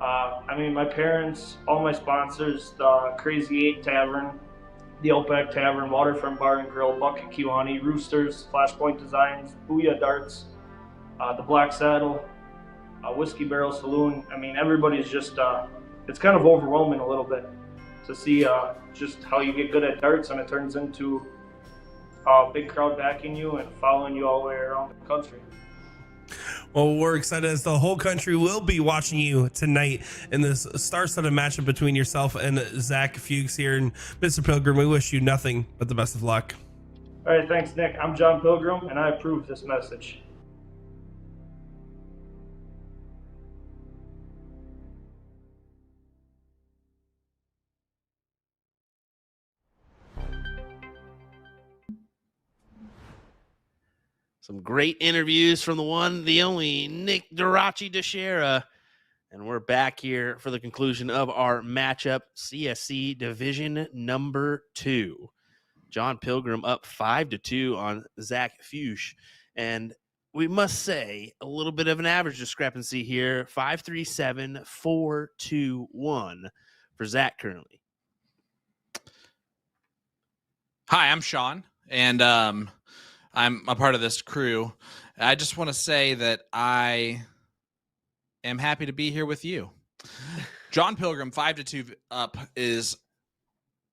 I mean, my parents, all my sponsors, the Crazy 8 Tavern, the Outback Tavern, Waterfront Bar and Grill, Bucket Kiwani, Roosters, Flashpoint Designs, Booyah Darts, the Black Saddle, Whiskey Barrel Saloon. I mean, everybody's just, it's kind of overwhelming a little bit to see just how you get good at darts and it turns into a big crowd backing you and following you all the way around the country. Well, we're excited as the whole country will be watching you tonight in this star-studded matchup between yourself and Zach Fuchs here. And Mr. Pilgrim, we wish you nothing but the best of luck. All right, thanks, Nick. I'm Jon Pilgrim, and I approve this message. Some great interviews from the one, the only Nick Durachi Teixeira. And we're back here for the conclusion of our matchup, CSC Division number 2. Jon Pilgrim up 5-2 on Zach Fuchs. And we must say a little bit of an average discrepancy here, 5-3-7, 4-2-1 for Zach currently. Hi, I'm Sean, and I'm a part of this crew. I just want to say that I am happy to be here with you. Jon Pilgrim 5-2 up is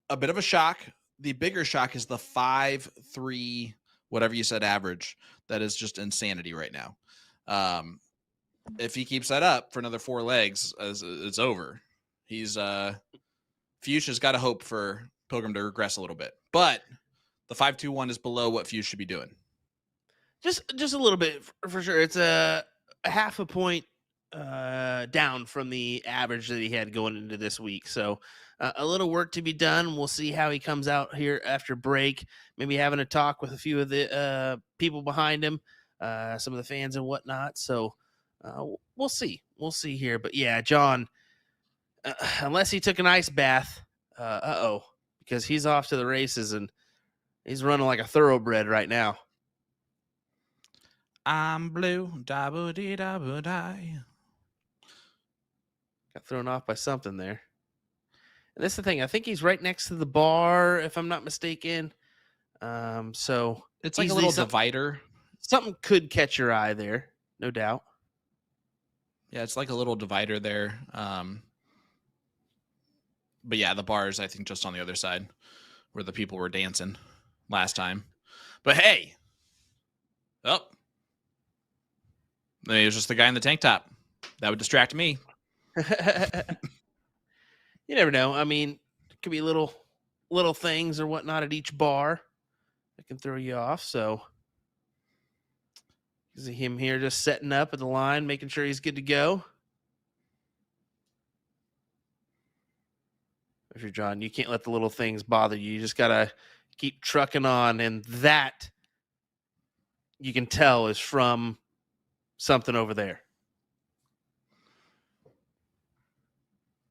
a bit of a shock. The bigger shock is the 5-3 whatever you said average. That is just insanity right now. If he keeps that up for another 4 legs, it's over. He's Fuchs has got to hope for Pilgrim to regress a little bit, but the 5-2-1 is below what Fuchs should be doing. Just a little bit for sure. It's a half a point down from the average that he had going into this week. So a little work to be done. We'll see how he comes out here after break. Maybe having a talk with a few of the people behind him, some of the fans and whatnot. So we'll see. We'll see here. But yeah, Jon, unless he took an ice bath, because he's off to the races and he's running like a thoroughbred right now. I'm blue, da-bo-dee-da-bo-die. Got thrown off by something there. And that's the thing. I think he's right next to the bar, if I'm not mistaken. So it's like a little divider. Something could catch your eye there, no doubt. Yeah, it's like a little divider there. But yeah, the bar is, I think, just on the other side where the people were dancing last time. But hey, it was just the guy in the tank top. That would distract me. You never know. I mean, it could be little things or whatnot at each bar that can throw you off. So you see him here just setting up at the line, making sure he's good to go. If you're Jon, you can't let the little things bother you. You just got to keep trucking on. And that you can tell is from something over there.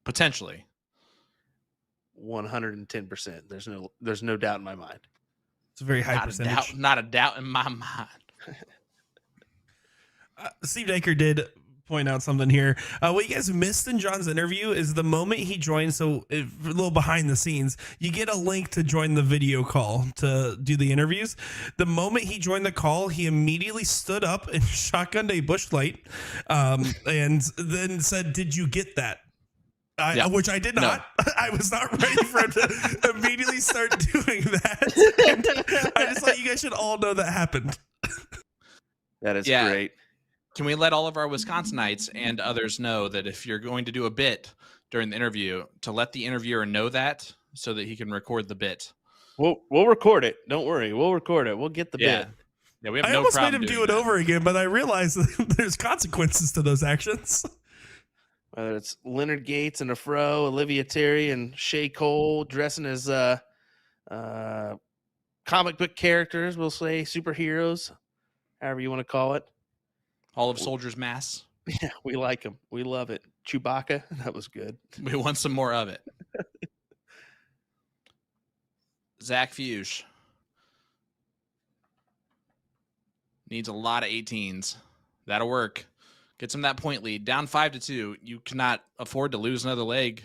Potentially. 110%. There's no doubt in my mind. It's a very high percentage. Not a doubt in my mind. Steve Daker did point out something here. What you guys missed in Jon's interview is the moment he joined. So a little behind the scenes, you get a link to join the video call to do the interviews. The moment he joined the call, he immediately stood up and shotgunned a Busch Light, and then said, "Did you get that?" Which I did not. No. I was not ready for him to immediately start doing that. And I just thought you guys should all know that happened. That is great. Can we let all of our Wisconsinites and others know that if you're going to do a bit during the interview, to let the interviewer know that so that he can record the bit? We'll record it. Don't worry. We'll record it. We'll get the bit. Yeah, we have I almost made him do it over again, but I realized that there's consequences to those actions. Whether it's Leonard Gates and a fro, Olivia Terry and Shay Cole dressing as comic book characters, we'll say superheroes, however you want to call it. All of Soldiers Mass. Yeah, we like them. We love it. Chewbacca, that was good. We want some more of it. Zach Fuchs needs a lot of 18s. That'll work. Get some of that point lead. Down 5-2. You cannot afford to lose another leg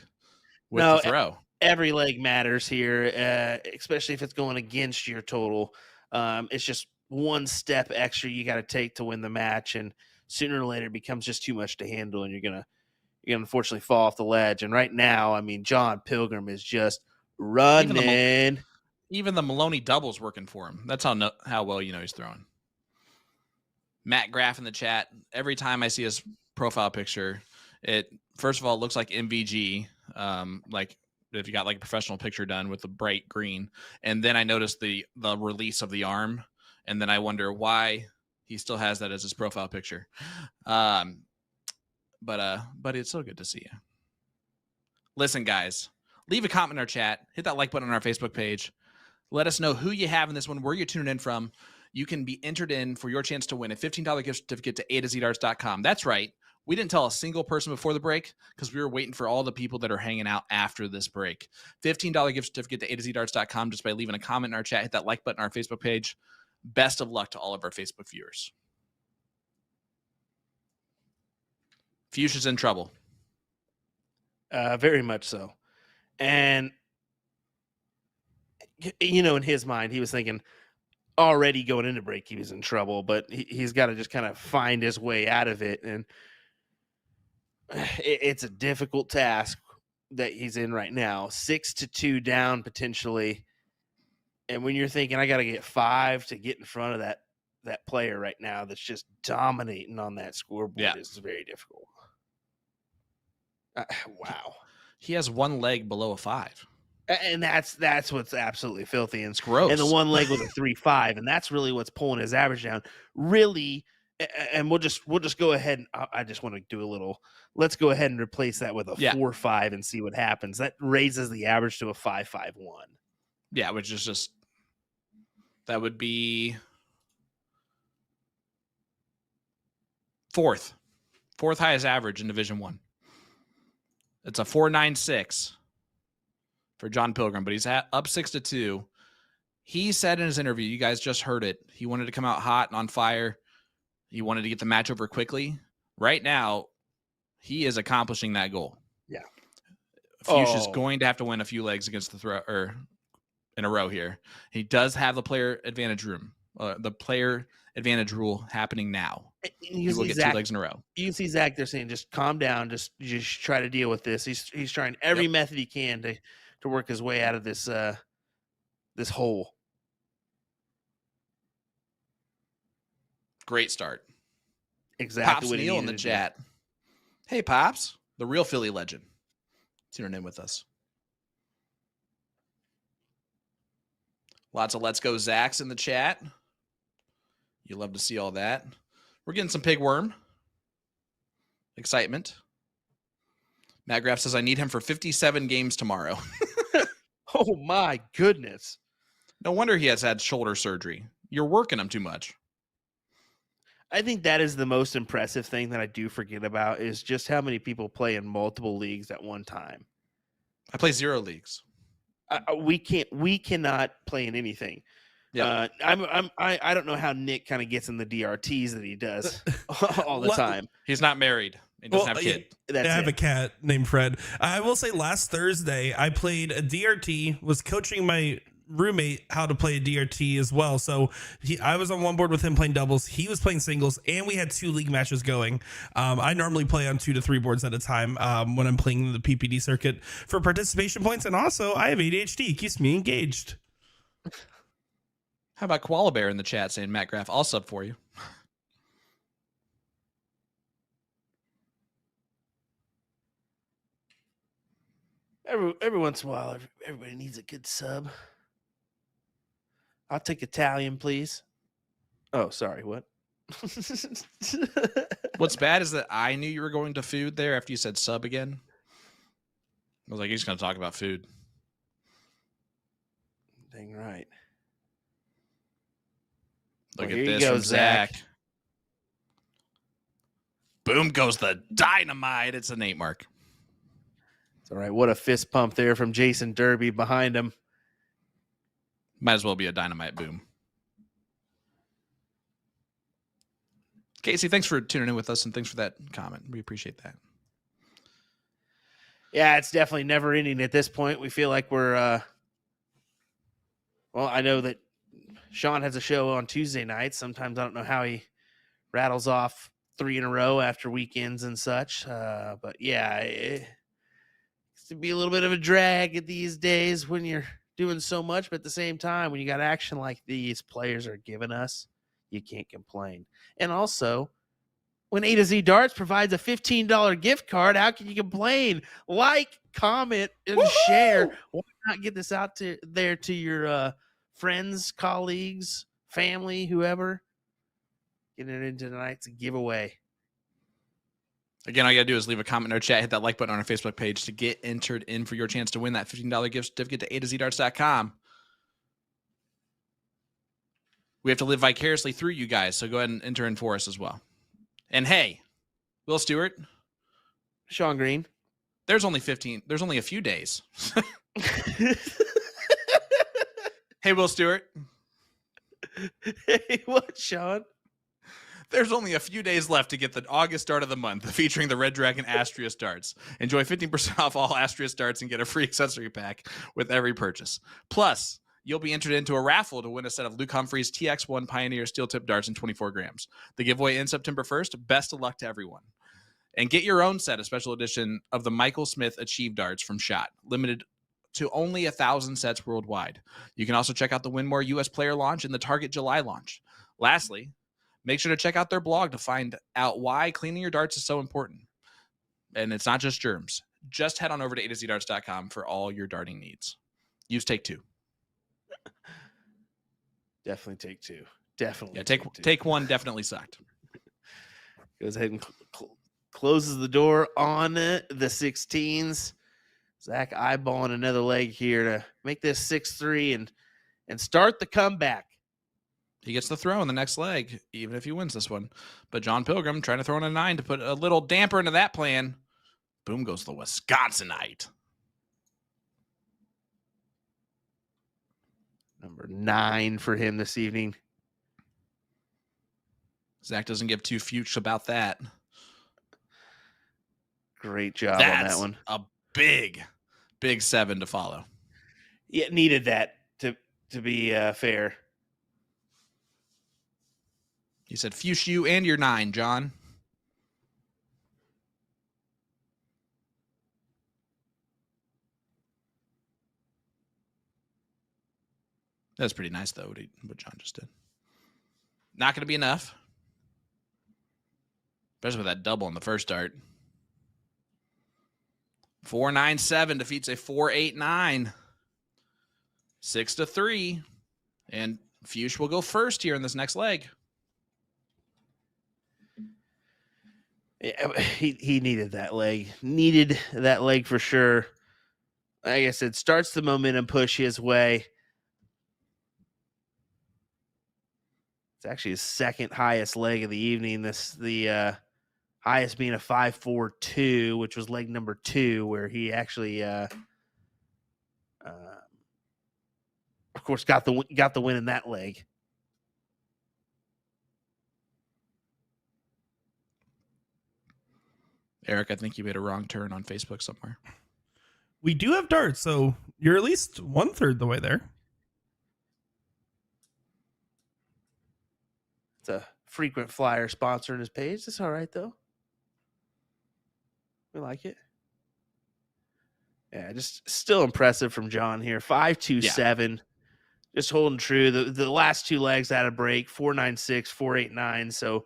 with the throw. Every leg matters here, especially if it's going against your total. It's just one step extra you got to take to win the match, and sooner or later it becomes just too much to handle, and you're gonna unfortunately fall off the ledge. And right now, I mean, Jon Pilgrim is just running. Even the Maloney double's working for him. That's how well he's throwing. Matt Graff in the chat. Every time I see his profile picture, it first of all looks like MVG, like if you got like a professional picture done with the bright green, and then I noticed the release of the arm. And then I wonder why he still has that as his profile picture. But it's so good to see you. Listen, guys, leave a comment in our chat. Hit that like button on our Facebook page. Let us know who you have in this one, where you're tuning in from. you can be entered in for your chance to win a $15 gift certificate to A2ZDarts.com. That's right. We didn't tell a single person before the break because we were waiting for all the people that are hanging out after this break. $15 gift certificate to A2ZDarts.com just by leaving a comment in our chat. Hit that like button on our Facebook page. Best of luck to all of our Facebook viewers. Fuchs is in trouble. Very much so. And, you know, in his mind, he was thinking already going into break, he was in trouble, but he's got to just kind of find his way out of it. And it's a difficult task that he's in right now. 6-2 down potentially. And when you're thinking, I got to get 5 to get in front of that player right now that's just dominating on that scoreboard, is very difficult. Wow. He has one leg below a 5. And that's what's absolutely filthy. And it's gross. And the one leg was a 3.5, and that's really what's pulling his average down. Really, and we'll just go ahead. And I just want to do a little. Let's go ahead and replace that with a 4.5 and see what happens. That raises the average to a 5.51. Yeah, which is just that would be fourth highest average in Division I. It's a 4.96 for Jon Pilgrim, but he's up 6-2. He said in his interview, you guys just heard it, he wanted to come out hot and on fire. He wanted to get the match over quickly. Right now, he is accomplishing that goal. Yeah. Fuchs is going to have to win a few legs against the throw or in a row here. He does have the player advantage rule happening now. He will get 2 legs in a row. You can see Zach there saying, just calm down, just try to deal with this. He's trying every method he can to work his way out of this this hole. Great start. Exactly. Pops what Neal in the chat. Hey, Pops, the real Philly legend. Tuning in with us. Lots of Let's Go Zachs in the chat. You love to see all that. We're getting some pig worm excitement. Matt Graff says, I need him for 57 games tomorrow. Oh, my goodness. No wonder he has had shoulder surgery. You're working him too much. I think that is the most impressive thing that I do forget about is just how many people play in multiple leagues at one time. I play 0 leagues. We cannot play in anything. Yeah, I don't know how Nick kind of gets in the DRTs that he does all the time. He's not married. He doesn't have a kid. I have a cat named Fred. I will say last Thursday I played a DRT, was coaching my roommate how to play a DRT as well. So I was on one board with him playing doubles. He was playing singles, and we had 2 league matches going. I normally play on 2 to 3 boards at a time when I'm playing the PPD circuit for participation points. And also I have ADHD. It keeps me engaged. How about Koala Bear in the chat saying, Matt Graff, I'll sub for you. Every once in a while, everybody needs a good sub. I'll take Italian, please. Oh, sorry. What? What's bad is that I knew you were going to food there after you said sub again. I was like, he's going to talk about food. Dang right. Look Well, at here this you go, from Zach. Boom goes the dynamite. It's an 8 mark. It's all right. What a fist pump there from Jason Derby behind him. Might as well be a dynamite boom. Casey, thanks for tuning in with us, and thanks for that comment. We appreciate that. Yeah, it's definitely never ending at this point. We feel like we're well, I know that Sean has a show on Tuesday nights. Sometimes I don't know how he rattles off 3 in a row after weekends and such. But yeah, it's to be a little bit of a drag at these days when you're doing so much. But at the same time, when you got action like these players are giving us, you can't complain. And also, when A to Z Darts provides a $15 gift card, how can you complain? Like, comment, and share. Why not get this out there to your friends, colleagues, family, whoever? Get it into tonight's giveaway. Again, all you got to do is leave a comment in our chat, hit that like button on our Facebook page to get entered in for your chance to win that $15 gift certificate to A2ZDarts.com. we have to live vicariously through you guys. So go ahead and enter in for us as well. And hey, Will Stewart, Sean Green. there's only a few days. Hey, Will Stewart. Hey, what, Sean? There's only a few days left to get the August start of the month featuring the Red Dragon Astria darts. Enjoy 15% off all Astria darts and get a free accessory pack with every purchase. Plus, you'll be entered into a raffle to win a set of Luke Humphrey's TX1 Pioneer steel tip darts in 24 grams. The giveaway ends September 1st. Best of luck to everyone. And get your own set, a special edition of the Michael Smith Achieve darts from SHOT, limited to only 1,000 sets worldwide. You can also check out the Winmore US Player launch and the Target July launch. Lastly, make sure to check out their blog to find out why cleaning your darts is so important. And it's not just germs. Just head on over to A2ZDarts.com for all your darting needs. Use Take Two. Definitely Take Two. Definitely. Yeah, take one definitely sucked. Goes ahead and closes the door on the 16s. Zach eyeballing another leg here to make this 6-3 and start the comeback. He gets the throw in the next leg, even if he wins this one. But Jon Pilgrim trying to throw in a 9 to put a little damper into that plan. Boom goes the Wisconsinite. Number 9 for him this evening. Zach doesn't give two Fuchs about that. Great job That's on that one. A big 7 to follow. Yeah, needed that to be fair. He said, Fuchs you and your 9, John. That's pretty nice, though, what John just did. Not going to be enough. Especially with that double in the first start. 4-9-7 defeats a 4-8-9. 6-3. And Fuchs will go first here in this next leg. Yeah, he needed that leg. Needed that leg for sure. Like I said, starts the momentum push his way. It's actually his second highest leg of the evening. The highest being a 5.42, which was leg number 2, where he actually, of course, got the win in that leg. Eric, I think you made a wrong turn on Facebook somewhere. We do have darts, so you're at least 1/3 the way there. It's a frequent flyer sponsor in his page. That's all right, though. We like it. Yeah, just still impressive from John here. 5.27. Just holding true. The last 2 legs had a break. 4.96, 4.89. So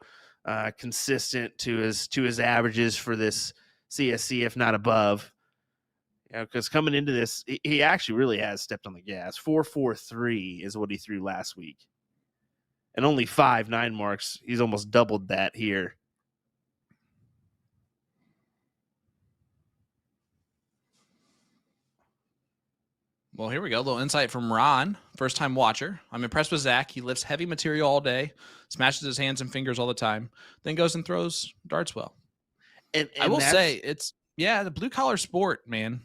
consistent to his averages for this CSC, if not above. You know, because coming into this, he actually really has stepped on the gas. 4.43 is what he threw last week. And only 5 9 marks. He's almost doubled that here. Well, here we go. A little insight from Ron, first-time watcher. I'm impressed with Zach. He lifts heavy material all day, smashes his hands and fingers all the time, then goes and throws darts well. And I will say, it's, the blue-collar sport, man.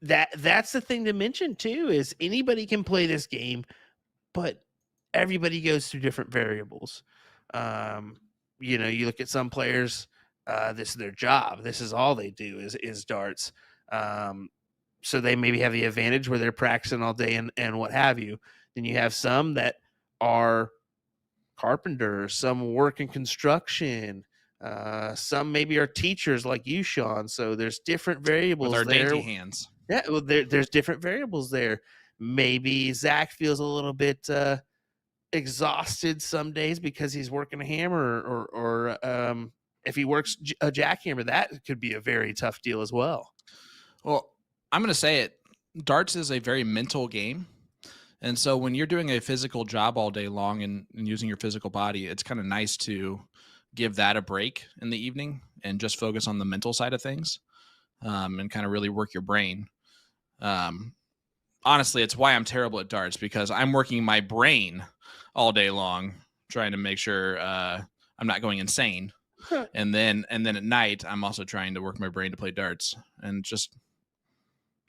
That's the thing to mention, too, is anybody can play this game, but everybody goes through different variables. You look at some players, this is their job. This is all they do is darts. So they maybe have the advantage where they're practicing all day and what have you. Then you have some that are carpenters, some work in construction, some maybe are teachers like you, Sean. So there's different variables with our there. dainty hands. Yeah, well, there's different variables there. Maybe Zach feels a little bit exhausted some days because he's working a hammer, or if he works a jackhammer, that could be a very tough deal as well. Well, I'm going to say it. Darts is a very mental game. And so when you're doing a physical job all day long and using your physical body, it's kind of nice to give that a break in the evening and just focus on the mental side of things and kind of really work your brain. honestly, it's why I'm terrible at darts, because I'm working my brain all day long trying to make sure I'm not going insane. And then at night, I'm also trying to work my brain to play darts, and just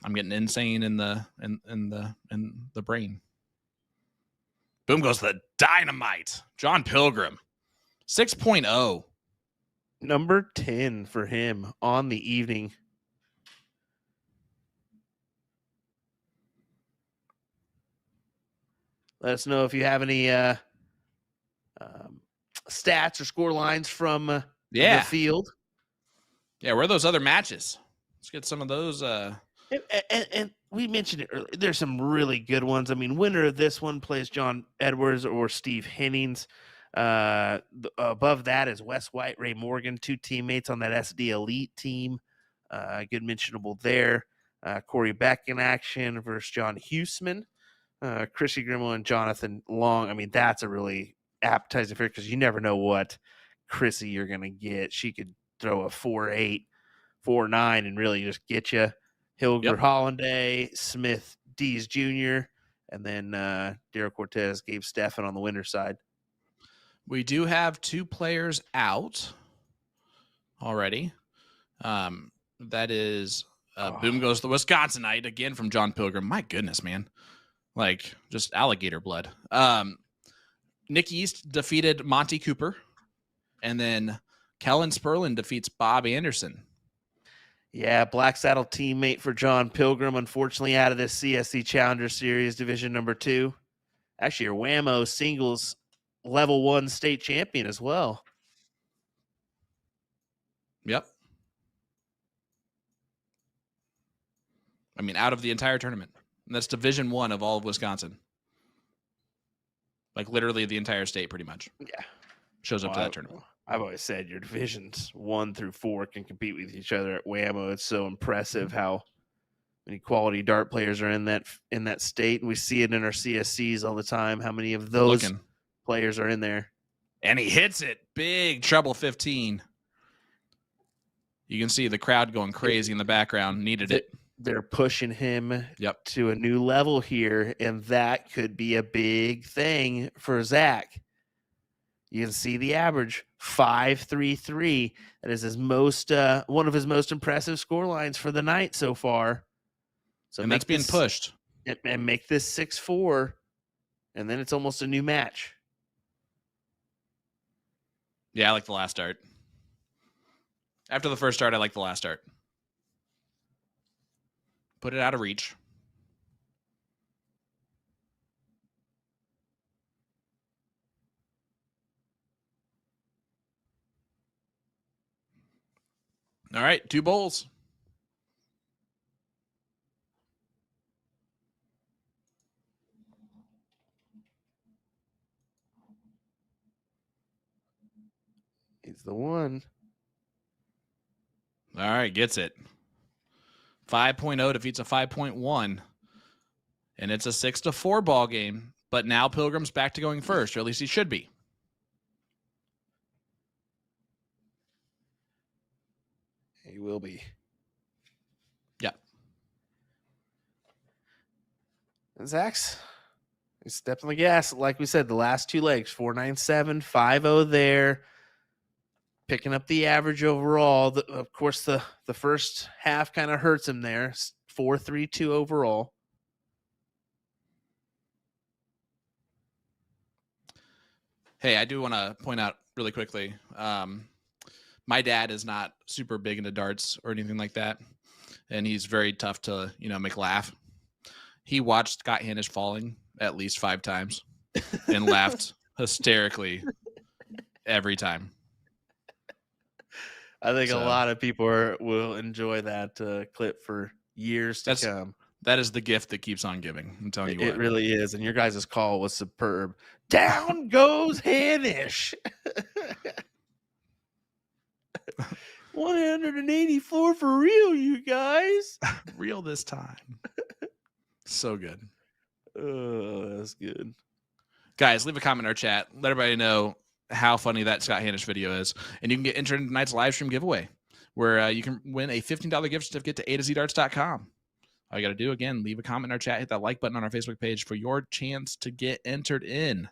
I'm getting insane in the brain. Boom goes the dynamite. Jon Pilgrim, 6.0. Number 10 for him on the evening. Let us know if you have any stats or score lines from the field. Yeah, where are those other matches? Let's get some of those. And we mentioned it earlier. There's some really good ones. I mean, winner of this one plays John Edwards or Steve Hennings. Above that is Wes White, Ray Morgan, 2 teammates on that SD Elite team. Good mentionable there. Corey Beck in action versus John Huseman. Chrissy Grimble and Jonathan Long. I mean, that's a really appetizing figure because you never know what Chrissy you're going to get. She could throw a 4.8, 4.9 and really just get you. Hilger Hollanday, Smith Dees Jr., and then Daryl Cortez, Gabe Steffen on the winner's side. We do have 2 players out already. That is boom goes the Wisconsinite again from Jon Pilgrim. My goodness, man. Like, just alligator blood. Nick East defeated Monty Cooper. And then Kellen Sperlin defeats Bob Anderson. Yeah, Black Saddle teammate for Jon Pilgrim, unfortunately out of this CSC Challenger Series Division number 2. Actually, your Whammo singles level 1 state champion as well. Yep. I mean, out of the entire tournament. And that's Division 1 of all of Wisconsin. Like, literally the entire state, pretty much. Yeah. Shows up to that tournament. I've always said your divisions 1 through 4 can compete with each other at Whammo. It's so impressive how many quality dart players are in that state. And we see it in our CSCs all the time, how many of those players are in there. And he hits it. Big treble 15. You can see the crowd going crazy in the background. Needed it. They're pushing him to a new level here, and that could be a big thing for Zach. You can see the average 5.33. That is his most one of his most impressive score lines for the night so far. So and that's being pushed. And make this 6-4, and then it's almost a new match. Yeah, I like the last start. After the first start, I like the last start. Put it out of reach. All right, 2 bowls. He's the one. All right, gets it. 5.0 defeats a 5.1. And it's a 6-4 ball game. But now Pilgrim's back to going first, or at least he should be. He will be. Yeah. And Zach's stepped on the gas. Like we said, the last 2 legs, 4.97, 5.0 there. Picking up the average overall. Of course, the first half kind of hurts him there. 4.32 overall. Hey, I do want to point out really quickly. My dad is not super big into darts or anything like that, and he's very tough to make laugh. He watched Scott Hanish falling at least 5 times and laughed hysterically every time. I think a lot of people will enjoy that clip for years to come. That is the gift that keeps on giving. I'm telling you what. It really is. And your guys' call was superb. Down goes Hanish. 184 for real, you guys. Real this time. So good. Oh, that's good. Guys, leave a comment in our chat. Let everybody know how funny that Scott Hanish video is. And you can get entered in tonight's live stream giveaway where you can win a $15 gift certificate to A to ZDarts.com. All you got to do, again, leave a comment in our chat, hit that like button on our Facebook page for your chance to get entered in.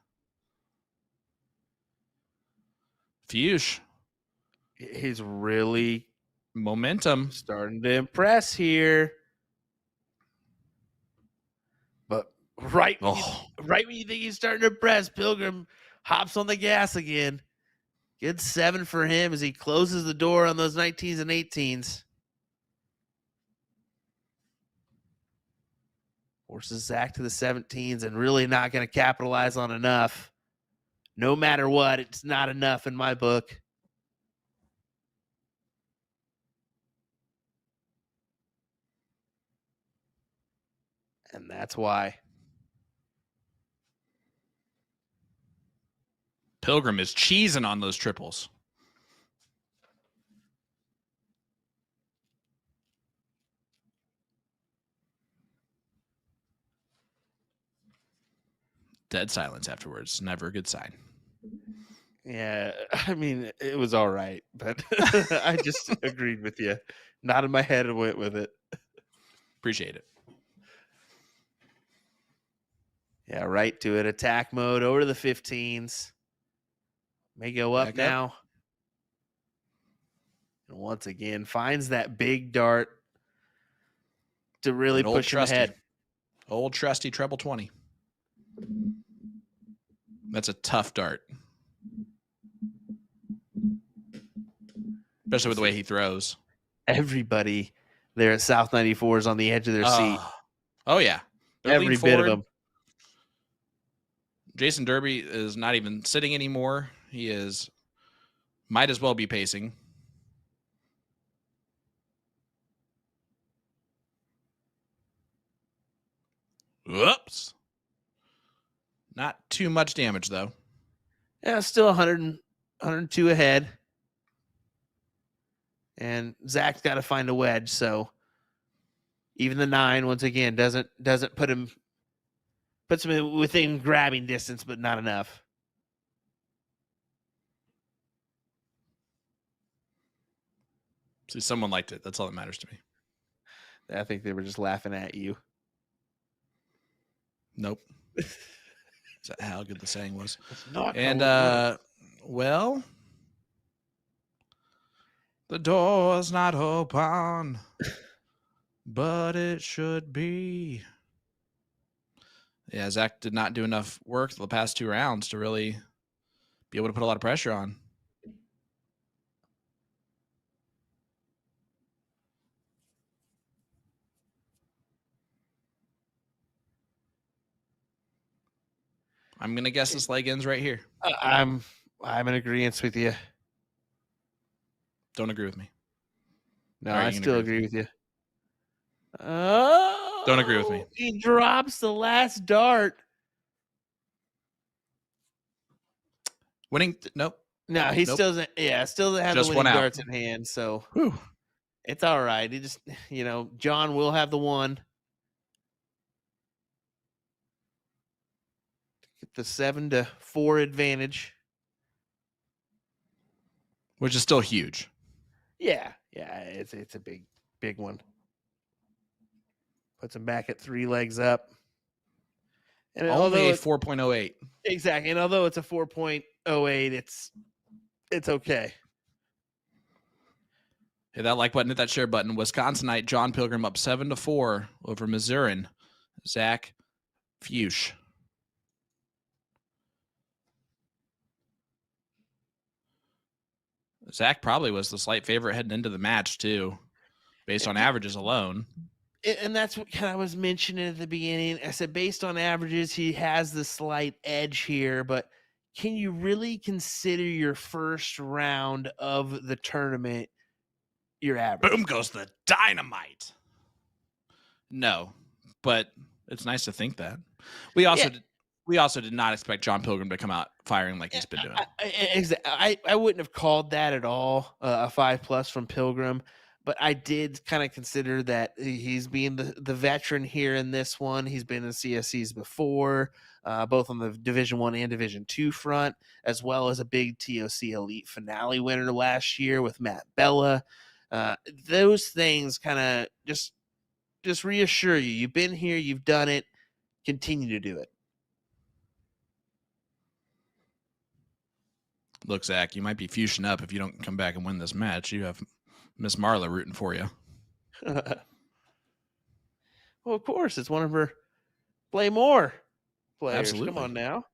Fuchs. He's really Momentum. starting to impress here. But right when you think he's starting to impress, Pilgrim hops on the gas again. Good 7 for him as he closes the door on those 19s and 18s. Forces Zach to the 17s and really not going to capitalize on enough. No matter what, it's not enough in my book. And that's why. Pilgrim is cheesing on those triples. Dead silence afterwards. Never a good sign. Yeah, I mean, it was all right, but I just agreed with you. Nodded my head and went with it. Appreciate it. Yeah, right to it. Attack mode over to the 15s. May go up Back now. up. And once again, finds that big dart to really An old push him trusty. ahead. Old trusty treble 20. That's a tough dart. Especially with the way he throws. Everybody there at South 94 is on the edge of their seat. Oh, yeah. They're Every leaning bit of forward. them. Jason Derby is not even sitting anymore. He is, might as well be pacing. Whoops. Not too much damage, though. Yeah, still 102 ahead. And Zach's got to find a wedge, so even the 9 once again doesn't puts him within grabbing distance, but not enough. See, someone liked it. That's all that matters to me. I think they were just laughing at you. Nope. Is that how good the saying was? It's not And how it well, the door's not open, but it should be. Yeah, Zach did not do enough work the past 2 rounds to really be able to put a lot of pressure on. I'm gonna guess this leg ends right here. I'm in agreement with you. Don't agree with me. No, All right, I you can still agree agree with you. Oh, Don't agree with me. He drops the last dart. Winning? Nope. No, he Nope. still doesn't. Yeah, still doesn't have Just the one winning out. darts in hand. So Whew. it's all right. He just, John will have the 1. Get the 7-4 advantage. Which is still huge. Yeah, it's a big one. Puts him back at 3 legs up. And Only a it's 4.08. exactly, and although it's a 4.08, it's okay. Hit that like button, hit that share button. Wisconsinite Jon Pilgrim up 7-4 over Missourian Zach Fuchs. Zach probably was the slight favorite heading into the match too, based on averages alone. And that's what kind of I was mentioning at the beginning. I said, based on averages, he has the slight edge here, but can you really consider your first round of the tournament your average? Boom goes the dynamite. No, but it's nice to think that. We also did not expect Jon Pilgrim to come out firing like he's been doing. I wouldn't have called that at all a 5+ from Pilgrim, but I did kind of consider that he's being the veteran here in this one. He's been in CSCs before, both on the Division I and Division II front, as well as a big TOC Elite Finale winner last year with Matt Bella. Those things kind of just just reassure you. You've been here. You've done it. Continue to do it. Look, Zach, you might be fuchsing up if you don't come back and win this match. You have Miss Marla rooting for you. Well, of course. It's one of her play more players. Absolutely. Come on now.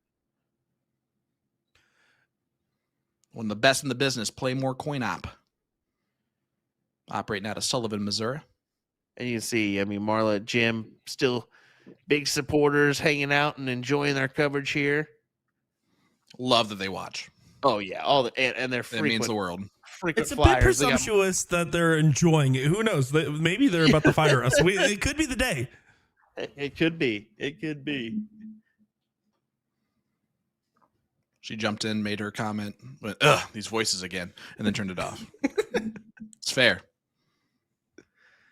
One of the best in the business, Play More Coin Op. Operating out of Sullivan, Missouri. And you can see, Marla, Jim, still big supporters hanging out and enjoying their coverage here. Love that they watch. Oh, yeah. And they're frequent. That means the world. Frequent It's a flyers. bit presumptuous that they're enjoying it. Who knows? Maybe they're about to fire us. It could be the day. It could be. It could be. She jumped in, made her comment, went, ugh, these voices again, and then turned it off. It's fair.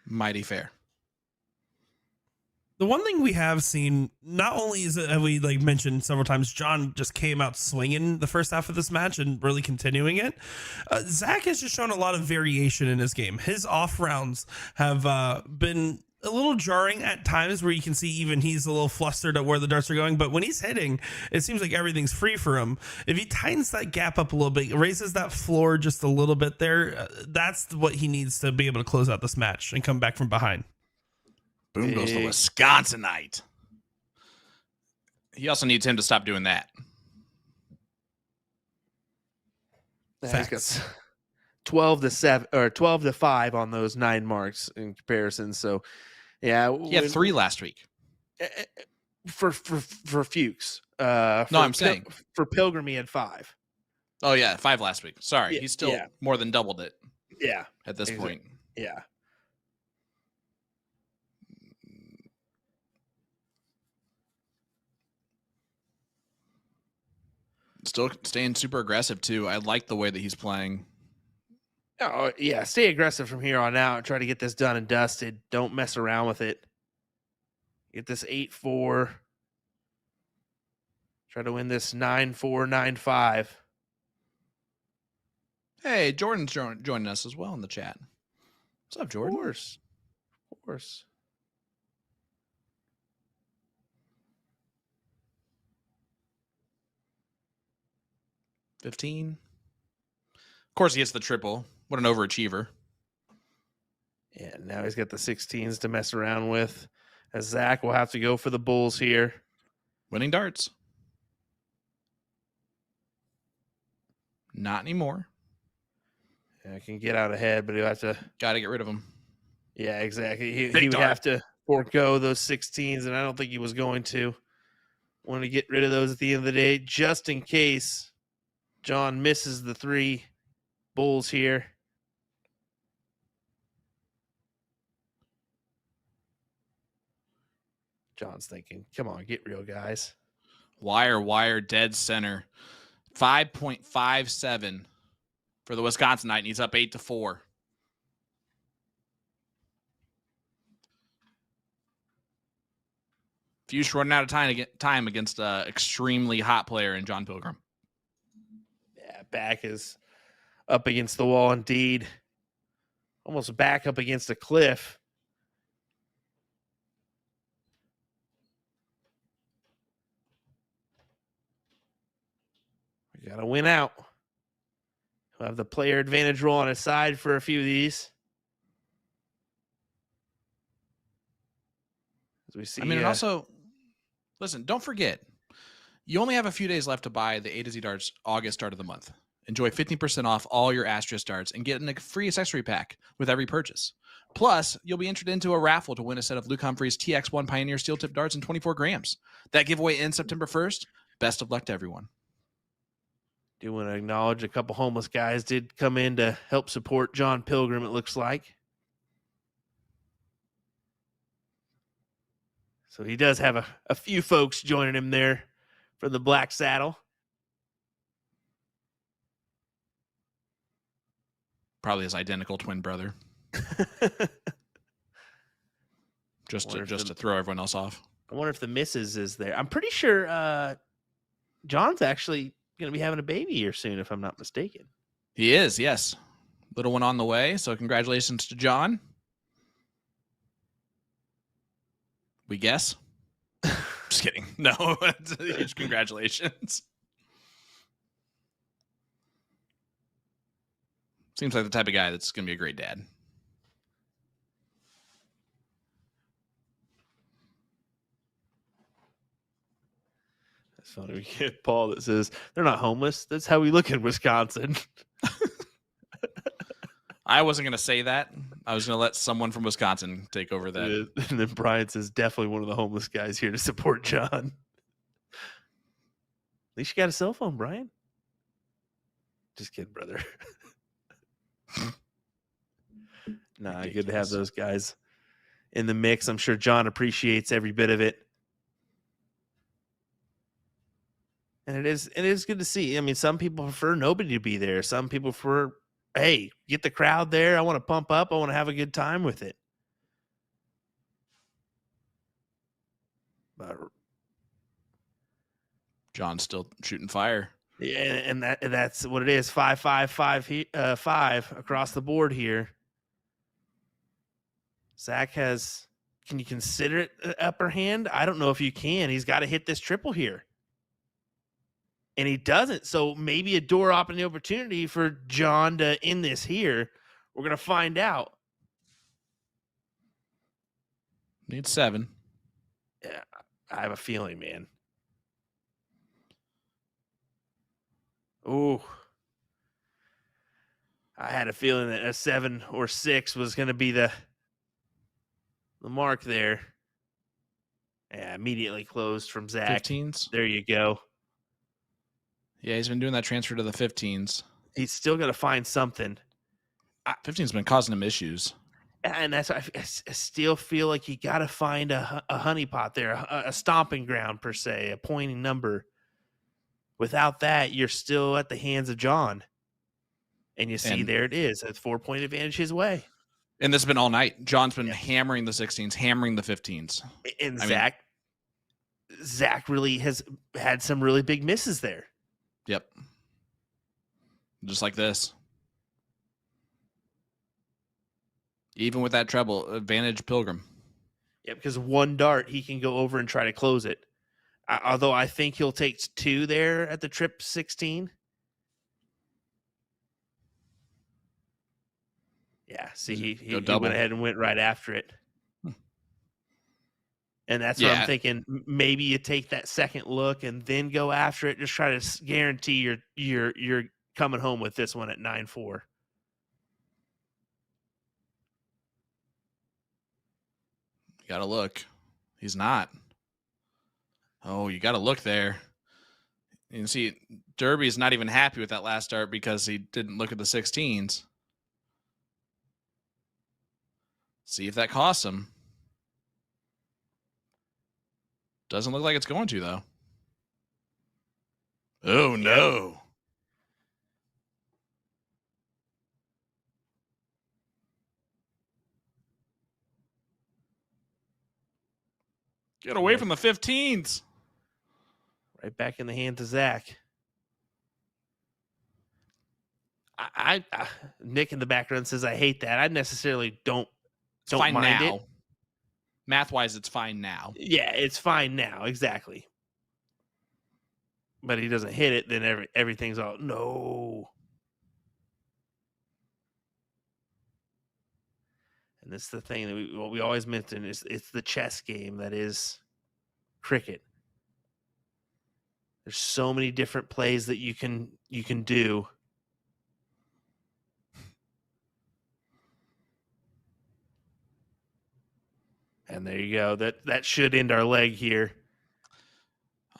Mighty fair. The one thing we have seen, not only is it, have we mentioned several times, Jon just came out swinging the first half of this match and really continuing it. Zach has just shown a lot of variation in his game. His off rounds have been a little jarring at times, where you can see even he's a little flustered at where the darts are going. But when he's hitting, it seems like everything's free for him. If he tightens that gap up a little bit, raises that floor just a little bit there, that's what he needs to be able to close out this match and come back from behind. Boom goes the Wisconsinite. He also needs him to stop doing that. He's got 12 to 7 or 12 to 5 on those 9 marks in comparison. So, yeah, He had 3 last week. For Fuchs. I'm saying for Pilgrim he had 5. Oh yeah, 5 last week. Sorry, Yeah, he's still more than doubled it. Yeah, at this point. Yeah. Still staying super aggressive too. I like the way that he's playing. Oh yeah, stay aggressive from here on out. Try to get this done and dusted. Don't mess around with it. Get this 8-4. Try to win this 9-4, 9-5. Hey, Jordan's joining us as well in the chat. What's up, Jordan? Of course. 15. Of course, he hits the triple. What an overachiever. Yeah, now he's got the 16s to mess around with. As Zach will have to go for the bulls here. Winning darts. Not anymore. Yeah, can get out ahead, but he'll have to. Got to get rid of him. Yeah, exactly. He would have to forego those 16s, and I don't think he was going to. Want to get rid of those at the end of the day, just in case Jon misses the 3 bulls here. Jon's thinking, come on, get real, guys. Wire, dead center. 5.57 for the Wisconsinite, and he's up 8-4. Fuchs running out of time against an extremely hot player in Jon Pilgrim. Yeah, back is up against the wall indeed. Almost back up against a cliff. We got to win out. We'll have the player advantage roll on his side for a few of these. As we see, and also, listen, don't forget, you only have a few days left to buy the A to Z Darts August start of the month. Enjoy 15% off all your Asterisk darts and get a free accessory pack with every purchase. Plus, you'll be entered into a raffle to win a set of Luke Humphrey's TX1 Pioneer Steel Tip darts in 24 grams. That giveaway ends September 1st. Best of luck to everyone. Do want to acknowledge a couple homeless guys did come in to help support Jon Pilgrim, it looks like. So he does have a few folks joining him there for the Black Saddle. Probably his identical twin brother. just to throw everyone else off. I wonder if the missus is there. I'm pretty sure Jon's actually going to be having a baby here soon, if I'm not mistaken. He is, yes. Little one on the way, so congratulations to Jon. We guess? Just kidding. No, huge congratulations. Seems like the type of guy that's going to be a great dad. That's funny. We get Paul that says they're not homeless. That's how we look in Wisconsin. I wasn't going to say that. I was going to let someone from Wisconsin take over that. And then Brian says definitely one of the homeless guys here to support John. At least you got a cell phone, Brian. Just kidding, brother. Nah, good to have those guys in the mix. I'm sure John appreciates every bit of it. And it is good to see. I mean, some people prefer nobody to be there. Some people prefer, hey, get the crowd there. I want to pump up. I want to have a good time with it. But John's still shooting fire. yeah, and that's what it is. 5-5-5 5 across the board here. Zach has. Can you consider it an upper hand? I don't know if you can. He's got to hit this triple here. And he doesn't. So maybe a door opening opportunity for John to end this here. We're going to find out. Need 7. Yeah, I have a feeling, man. Ooh. I had a feeling that a 7 or 6 was going to be the mark there. Yeah, immediately closed from Zach. 15s. There you go. Yeah, he's been doing that transfer to the 15s. He's still going to find something. 15's been causing him issues. And that's I still feel like you got to find a honeypot there, a stomping ground per se, a pointing number. Without that, you're still at the hands of John. And you see, there it is. That's 4-point advantage his way. And this has been all night. John's been hammering the 16s, hammering the 15s. And Zach really has had some really big misses there. Yep. Just like this. Even with that treble, advantage Pilgrim. Yeah, because one dart, he can go over and try to close it. Although I think he'll take 2 there at the trip 16. Yeah, see, he went ahead and went right after it. And that's what I'm thinking. Maybe you take that second look and then go after it. Just try to guarantee you're coming home with this one at 9-4. You got to look. He's not. Oh, you got to look there. You can see Derby's not even happy with that last start because he didn't look at the 16s. See if that costs him. Doesn't look like it's going to, though. Oh, no. Get away from the 15s. Right back in the hands of Zach. I Nick in the background says I hate that. I necessarily don't fine mind now. it. Math-wise, it's fine now. Yeah, it's fine now, exactly. But he doesn't hit it, then everything's all no. And this is the thing that what we always mention is it's the chess game that is cricket. There's so many different plays that you can do. And there you go. That should end our leg here.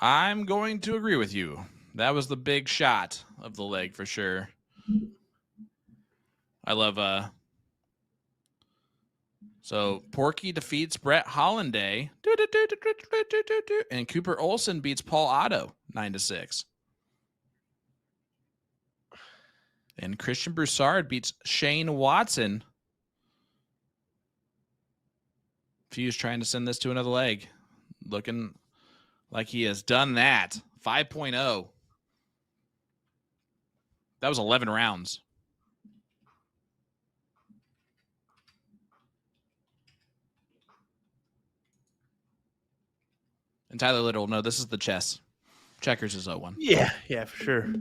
I'm going to agree with you. That was the big shot of the leg for sure. I love so Porky defeats Brett Hollanday. And Cooper Olson beats Paul Otto 9-6. And Christian Broussard beats Shane Watson. Fuse trying to send this to another leg. Looking like he has done that. 5.0. That was 11 rounds. And Tyler Little, no, this is the chess. Checkers is 0-1. Yeah, for sure.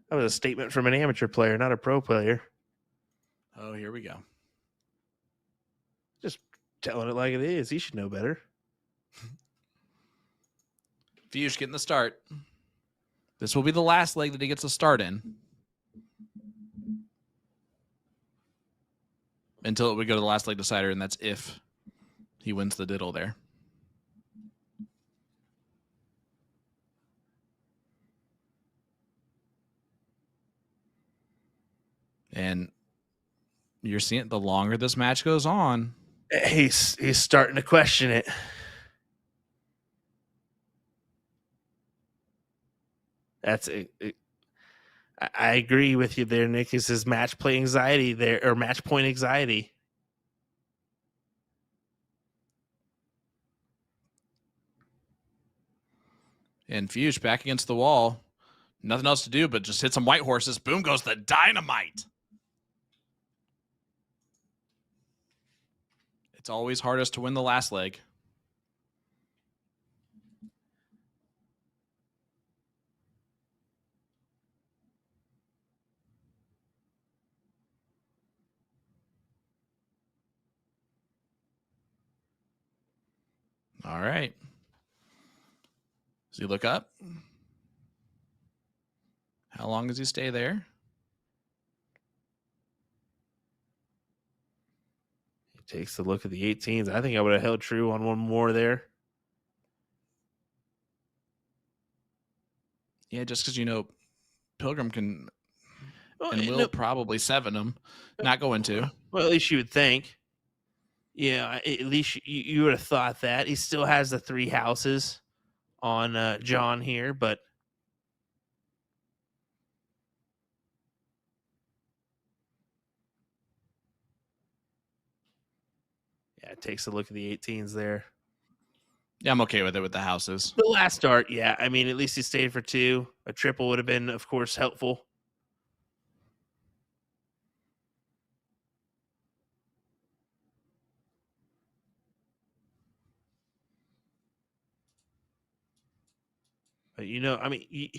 That was a statement from an amateur player, not a pro player. Oh, here we go. Just telling it like it is. He should know better. Fuchs getting the start. This will be the last leg that he gets a start in. Until we go to the last leg decider, and that's if he wins the diddle there. And you're seeing the longer this match goes on, He's starting to question it. That's it. I agree with you there, Nick. This is match play anxiety there, or match point anxiety. and Fuchs back against the wall. Nothing else to do but just hit some white horses. Boom goes the dynamite. It's always hardest to win the last leg. All right. Does he look up? How long does he stay there? He takes a look at the 18s. I think I would have held true on one more there. Yeah, just because, you know, Pilgrim can Well, and will probably 7 them. Not going to. Well, at least you would think. Yeah, at least you would have thought that. He still has the 3 houses on Jon here, but yeah, it takes a look at the 18s there. Yeah, I'm okay with it with the houses. The last start, yeah. I mean, at least he stayed for 2. A triple would have been, of course, helpful. But, you know, I mean,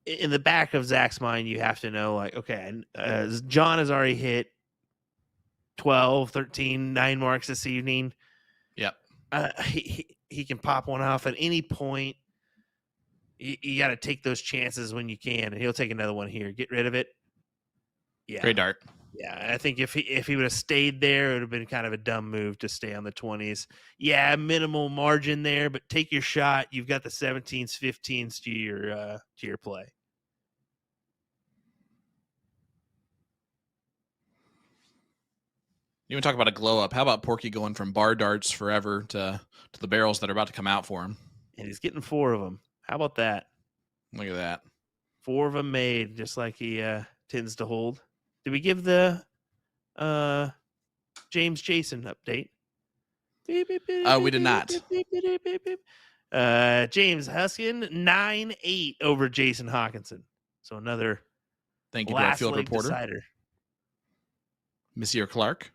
in the back of Zach's mind, you have to know, like, okay, Jon has already hit 12, 13, 9 marks this evening. Yep. He can pop one off at any point. You got to take those chances when you can, and he'll take another one here. Get rid of it. Yeah. Great dart. Yeah, I think if he would have stayed there, it would have been kind of a dumb move to stay on the 20s. Yeah, minimal margin there, but take your shot. You've got the 17s, 15s to your play. You want to talk about a glow up? How about Porky going from bar darts forever to the barrels that are about to come out for him? And he's getting 4 of them. How about that? Look at that. 4 of them made, just like he tends to hold. Did we give the James Jason update? We did not. James Huskin 9-8 over Jason Hawkinson. So another Thank you to our last field leg reporter, decider. Monsieur Clark.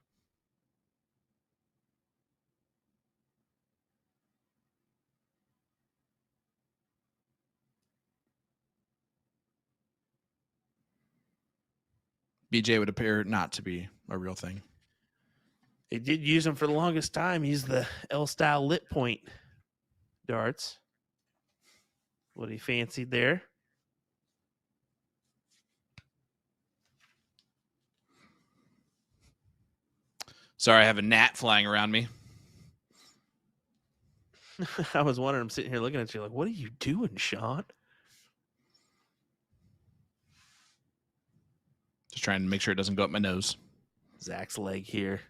BJ would appear not to be a real thing. They did use him for the longest time. He's the L-style lit point darts. What he fancied there. Sorry, I have a gnat flying around me. I was wondering, I'm sitting here looking at you like, what are you doing, Sean? Just trying to make sure it doesn't go up my nose. Zach's leg here.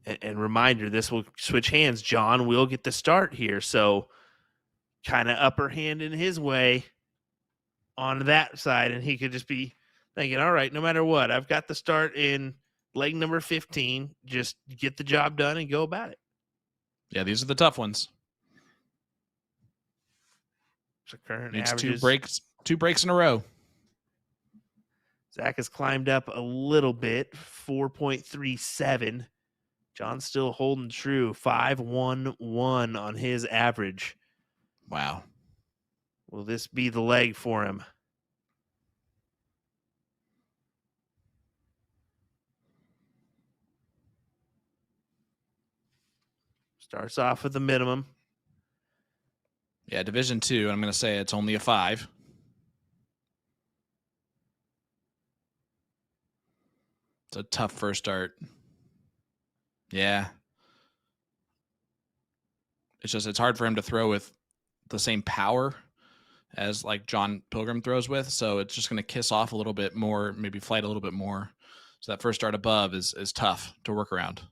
And reminder, this will switch hands. Jon will get the start here. So kind of upper hand in his way on that side. And he could just be thinking, all right, no matter what, I've got the start in leg number 15. Just get the job done and go about it. Yeah, these are the tough ones. So current Needs averages. 2 breaks in a row. Zach has climbed up a little bit, 4.37 John's still holding true. 5.11 on his average. Wow. Will this be the leg for him? Starts off with the minimum. Yeah, Division 2, I'm going to say it's only a 5. It's a tough first start. Yeah. It's hard for him to throw with the same power as like Jon Pilgrim throws with, so it's just going to kiss off a little bit more, maybe flight a little bit more. So that first start above is tough to work around.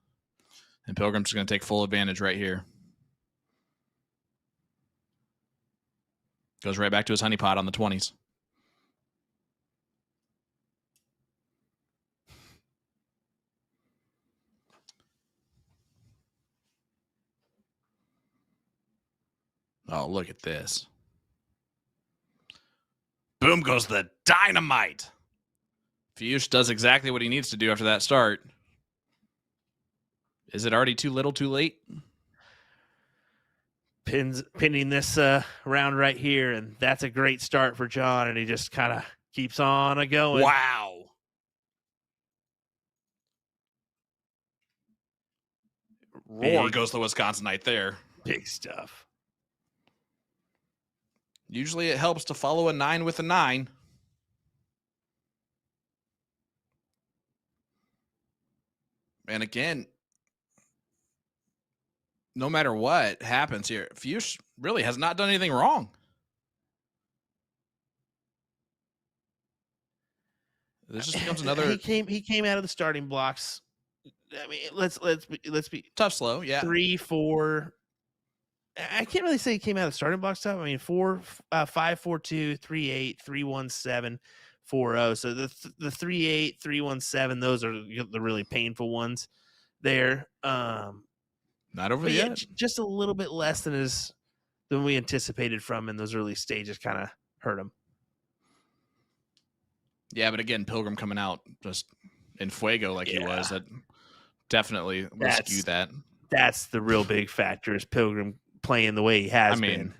And Pilgrim's just going to take full advantage right here. Goes right back to his honeypot on the 20s. Oh, look at this. Boom goes the dynamite. Fuchs does exactly what he needs to do after that start. Is it already too little, too late? Pinning this round right here, and that's a great start for Jon, and he just kind of keeps on going. Wow. Roar goes the Wisconsinite there. Big stuff. Usually it helps to follow a 9 with a 9. And again, no matter what happens here, Fuchs really has not done anything wrong. This just becomes another. He came out of the starting blocks. I mean, let's be tough, slow, yeah. 3, 4. I can't really say he came out of the starting blocks tough. I mean, 4, 5, 4, 2, 3, 8, 3, 1, 7, 4, 0. So the 3, 8, 3, 1, 7. Those are the really painful ones there. Not over yet. Just a little bit less than we anticipated from in those early stages. Kind of hurt him. Yeah, but again, Pilgrim coming out just in fuego like he was, that definitely will skew that. That's the real big factor is Pilgrim playing the way he has been.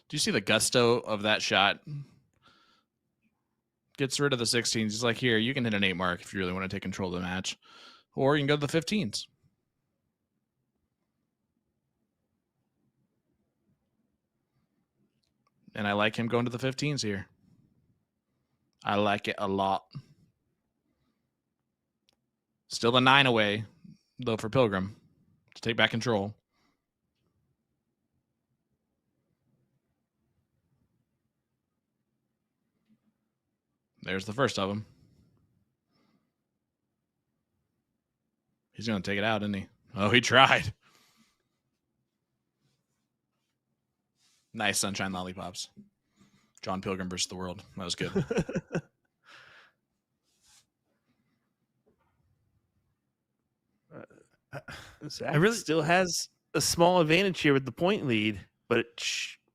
Do you see the gusto of that shot? Gets rid of the 16s. He's like, here, you can hit an 8 mark if you really want to take control of the match. Or you can go to the 15s. And I like him going to the 15s here. I like it a lot. Still a 9 away, though, for Pilgrim to take back control. There's the first of them. He's going to take it out, isn't he? Oh, he tried. Nice sunshine lollipops. Jon Pilgrim versus the world. That was good. Zach really still has a small advantage here with the point lead, but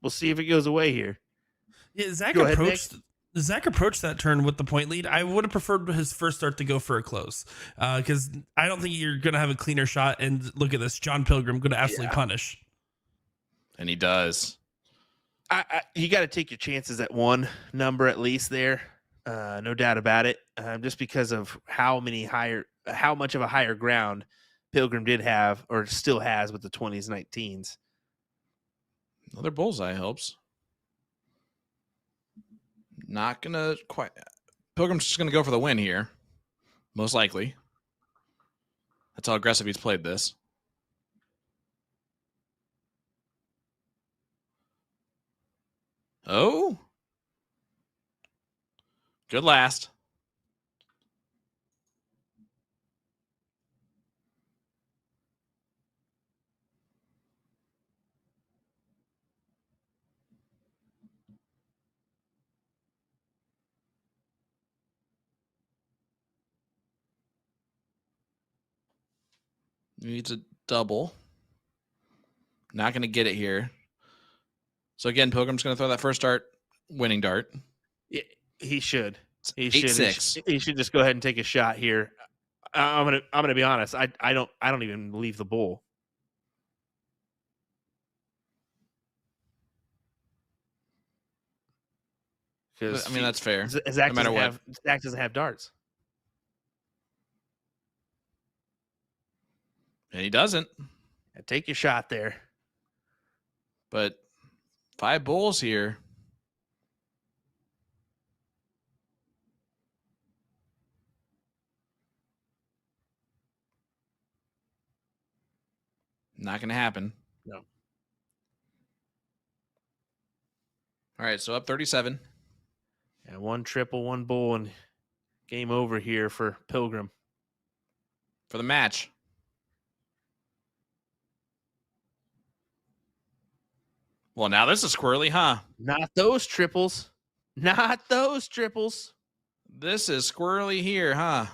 we'll see if it goes away here. Yeah, Zach approached that turn with the point lead. I would have preferred his first start to go for a close because I don't think you're going to have a cleaner shot. And look at this, Jon Pilgrim going to absolutely punish. And he does. You got to take your chances at one number at least there. No doubt about it. Just because of how much of a higher ground Pilgrim did have or still has with the 20s, 19s. Another bullseye helps. Not going to quite. Pilgrim's just going to go for the win here. Most likely. That's how aggressive he's played this. Oh. Good last. Needs a double. Not going to get it here. So again, Pilgrim's going to throw that first dart, winning dart. Yeah, he should. He 8-6. should just go ahead and take a shot here. I'm gonna be honest. I don't even leave the bowl. Because I mean, that's fair. Zach No matter what. doesn't have darts. And he doesn't. Take your shot there. But 5 bowls here. Not going to happen. No. All right, so up 37. And 1 triple, 1 bull, and game over here for Pilgrim. For the match. Well, now this is squirrely, huh? Not those triples. Not those triples. This is squirrely here, huh?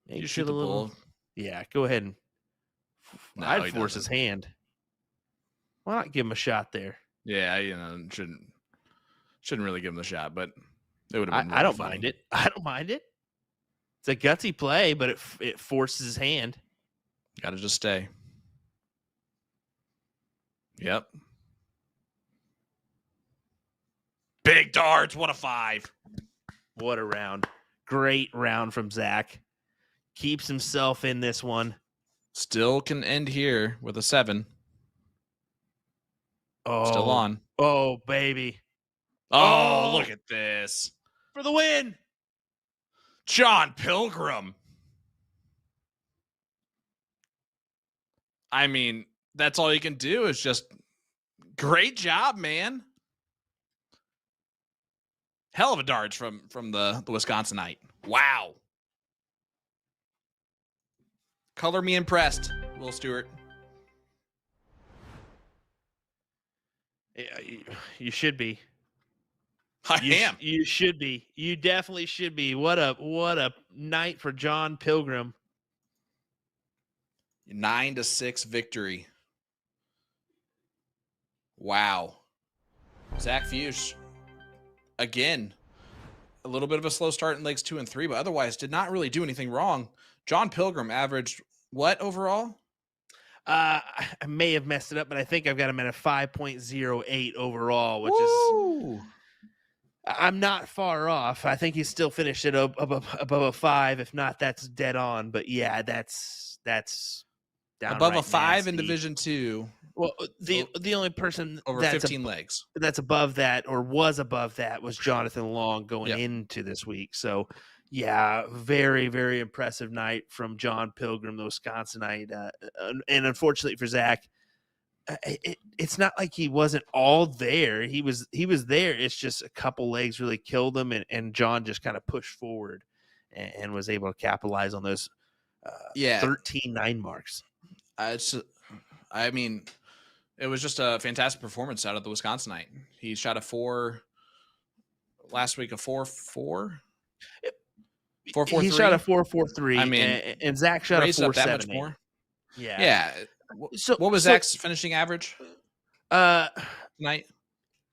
Make You it shoot a the little. bull. Yeah, go ahead and No, I'd he force his doesn't. hand. Why not give him a shot there? Yeah, shouldn't really give him the shot, but it would have been. I really don't funny. mind it. I don't mind it. It's a gutsy play, but it forces his hand. Got to just stay. Yep. Big darts. What a 5. What a round. Great round from Zach. Keeps himself in this one. Still can end here with a 7. Oh, Still on. Oh, baby. Oh, Oh. look at this. For the win. Jon Pilgrim. I mean, that's all you can do is just great job, man. Hell of a darts from the Wisconsinite. Wow. Color me impressed, Will Stewart. Yeah, you should be. I am. You should be. You definitely should be. What a night for Jon Pilgrim. 9-6 victory. Wow. Zach Fuchs, again, a little bit of a slow start in legs 2 and 3, but otherwise did not really do anything wrong. Jon Pilgrim averaged what overall? I may have messed it up, but I think I've got him at a 5.08 overall, which Woo! is I'm not far off. I think he still finished it above a 5. If not, that's dead on. But yeah, that's Above a 5 nasty. in Division 2. Well, the only person Over that's 15 legs. that's above that or was above that was Jonathan Long going Yep. into this week. So yeah, very, very impressive night from Jon Pilgrim, the Wisconsinite. And unfortunately for Zach, it's not like he wasn't all there. He was there. It's just a couple legs really killed him, and Jon just kind of pushed forward and was able to capitalize on those 13-9 marks. I mean, it was just a fantastic performance out of the Wisconsinite. He shot a 4 last week, a 4.4. 4.43. He shot a 4.43. I mean, and Zach shot a 4.78. That much more. Yeah. Yeah. So what was Zach's finishing average tonight?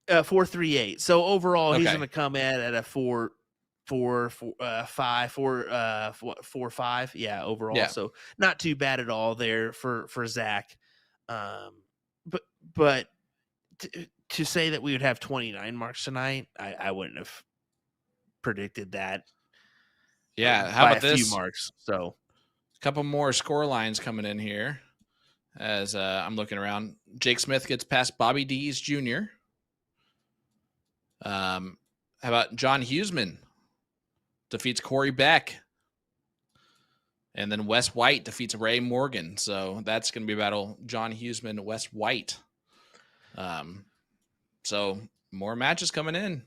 4.38. So overall, he's Okay. going to come in at a 4.5. Yeah, overall. Yeah. So not too bad at all there for Zach. But to say that we would have 29 marks tonight, I wouldn't have predicted that. Yeah. How by about a this? few marks. So a couple more score lines coming in here as I'm looking around. Jake Smith gets past Bobby Dees Jr. How about John Huseman defeats Corey Beck? And then Wes White defeats Ray Morgan. So that's going to be a battle. John Huseman, Wes White. So more matches coming in.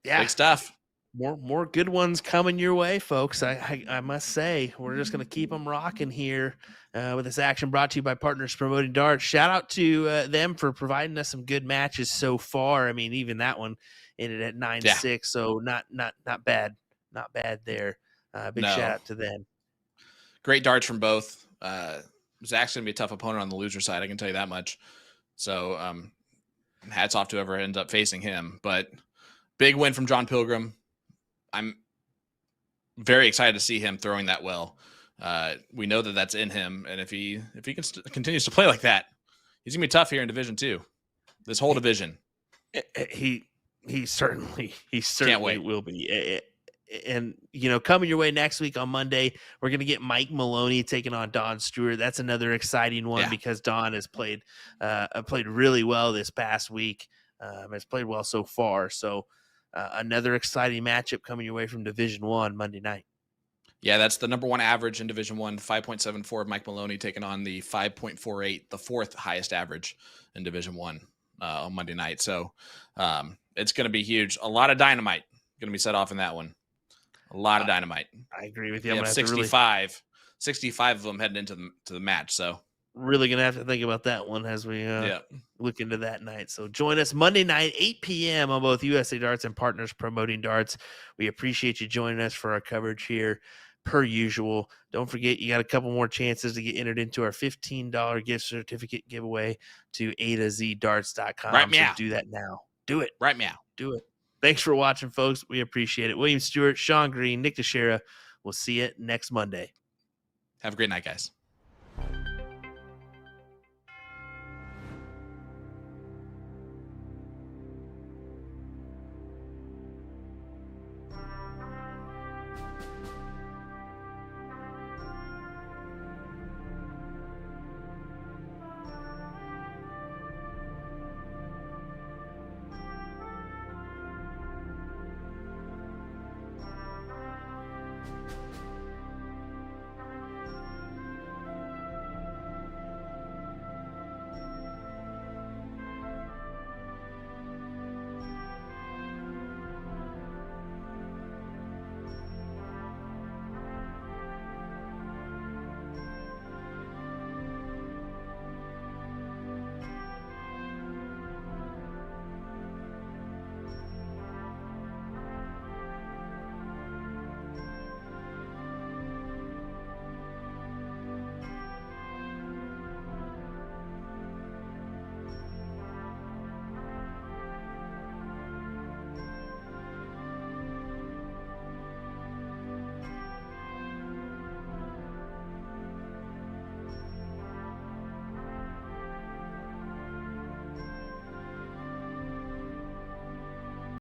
yeah, Big stuff. More good ones coming your way, folks. I must say, we're just going to keep them rocking here with this action brought to you by Partners Promoting Darts. Shout out to them for providing us some good matches so far. I mean, even that one ended at 9-6, so not bad. Not bad there. Big shout out to them. Great darts from both. Zach's going to be a tough opponent on the loser side, I can tell you that much. So hats off to whoever ends up facing him. But big win from Jon Pilgrim. very excited to see him throwing that well. We know that that's in him, and if he continues to play like that, he's gonna be tough here in Division 2. This whole division. He certainly Can't wait. will be. And coming your way next week on Monday, we're gonna get Mike Maloney taking on Don Stewart. That's another exciting one because Don has played really well this past week. Has played well so far. So another exciting matchup coming your way from Division 1 Monday night. Yeah, that's the number 1 average in Division 1, 5.74 of Mike Maloney taking on the 5.48, the 4th highest average in Division 1 on Monday night. So it's going to be huge. A lot of dynamite going to be set off in that one. A lot of dynamite. I agree with you. We have 65 of them heading into the match. So really going to have to think about that one as we look into that night. So join us Monday night, 8 p.m. on both USA Darts and Partners Promoting Darts. We appreciate you joining us for our coverage here. Per usual, don't forget you got a couple more chances to get entered into our $15 gift certificate giveaway to A2ZDarts.com. Right, meow. So do that now. Do it. Right, meow. Do it. Thanks for watching, folks. We appreciate it. William Stewart, Sean Green, Nick Teixeira. We'll see you next Monday. Have a great night, guys.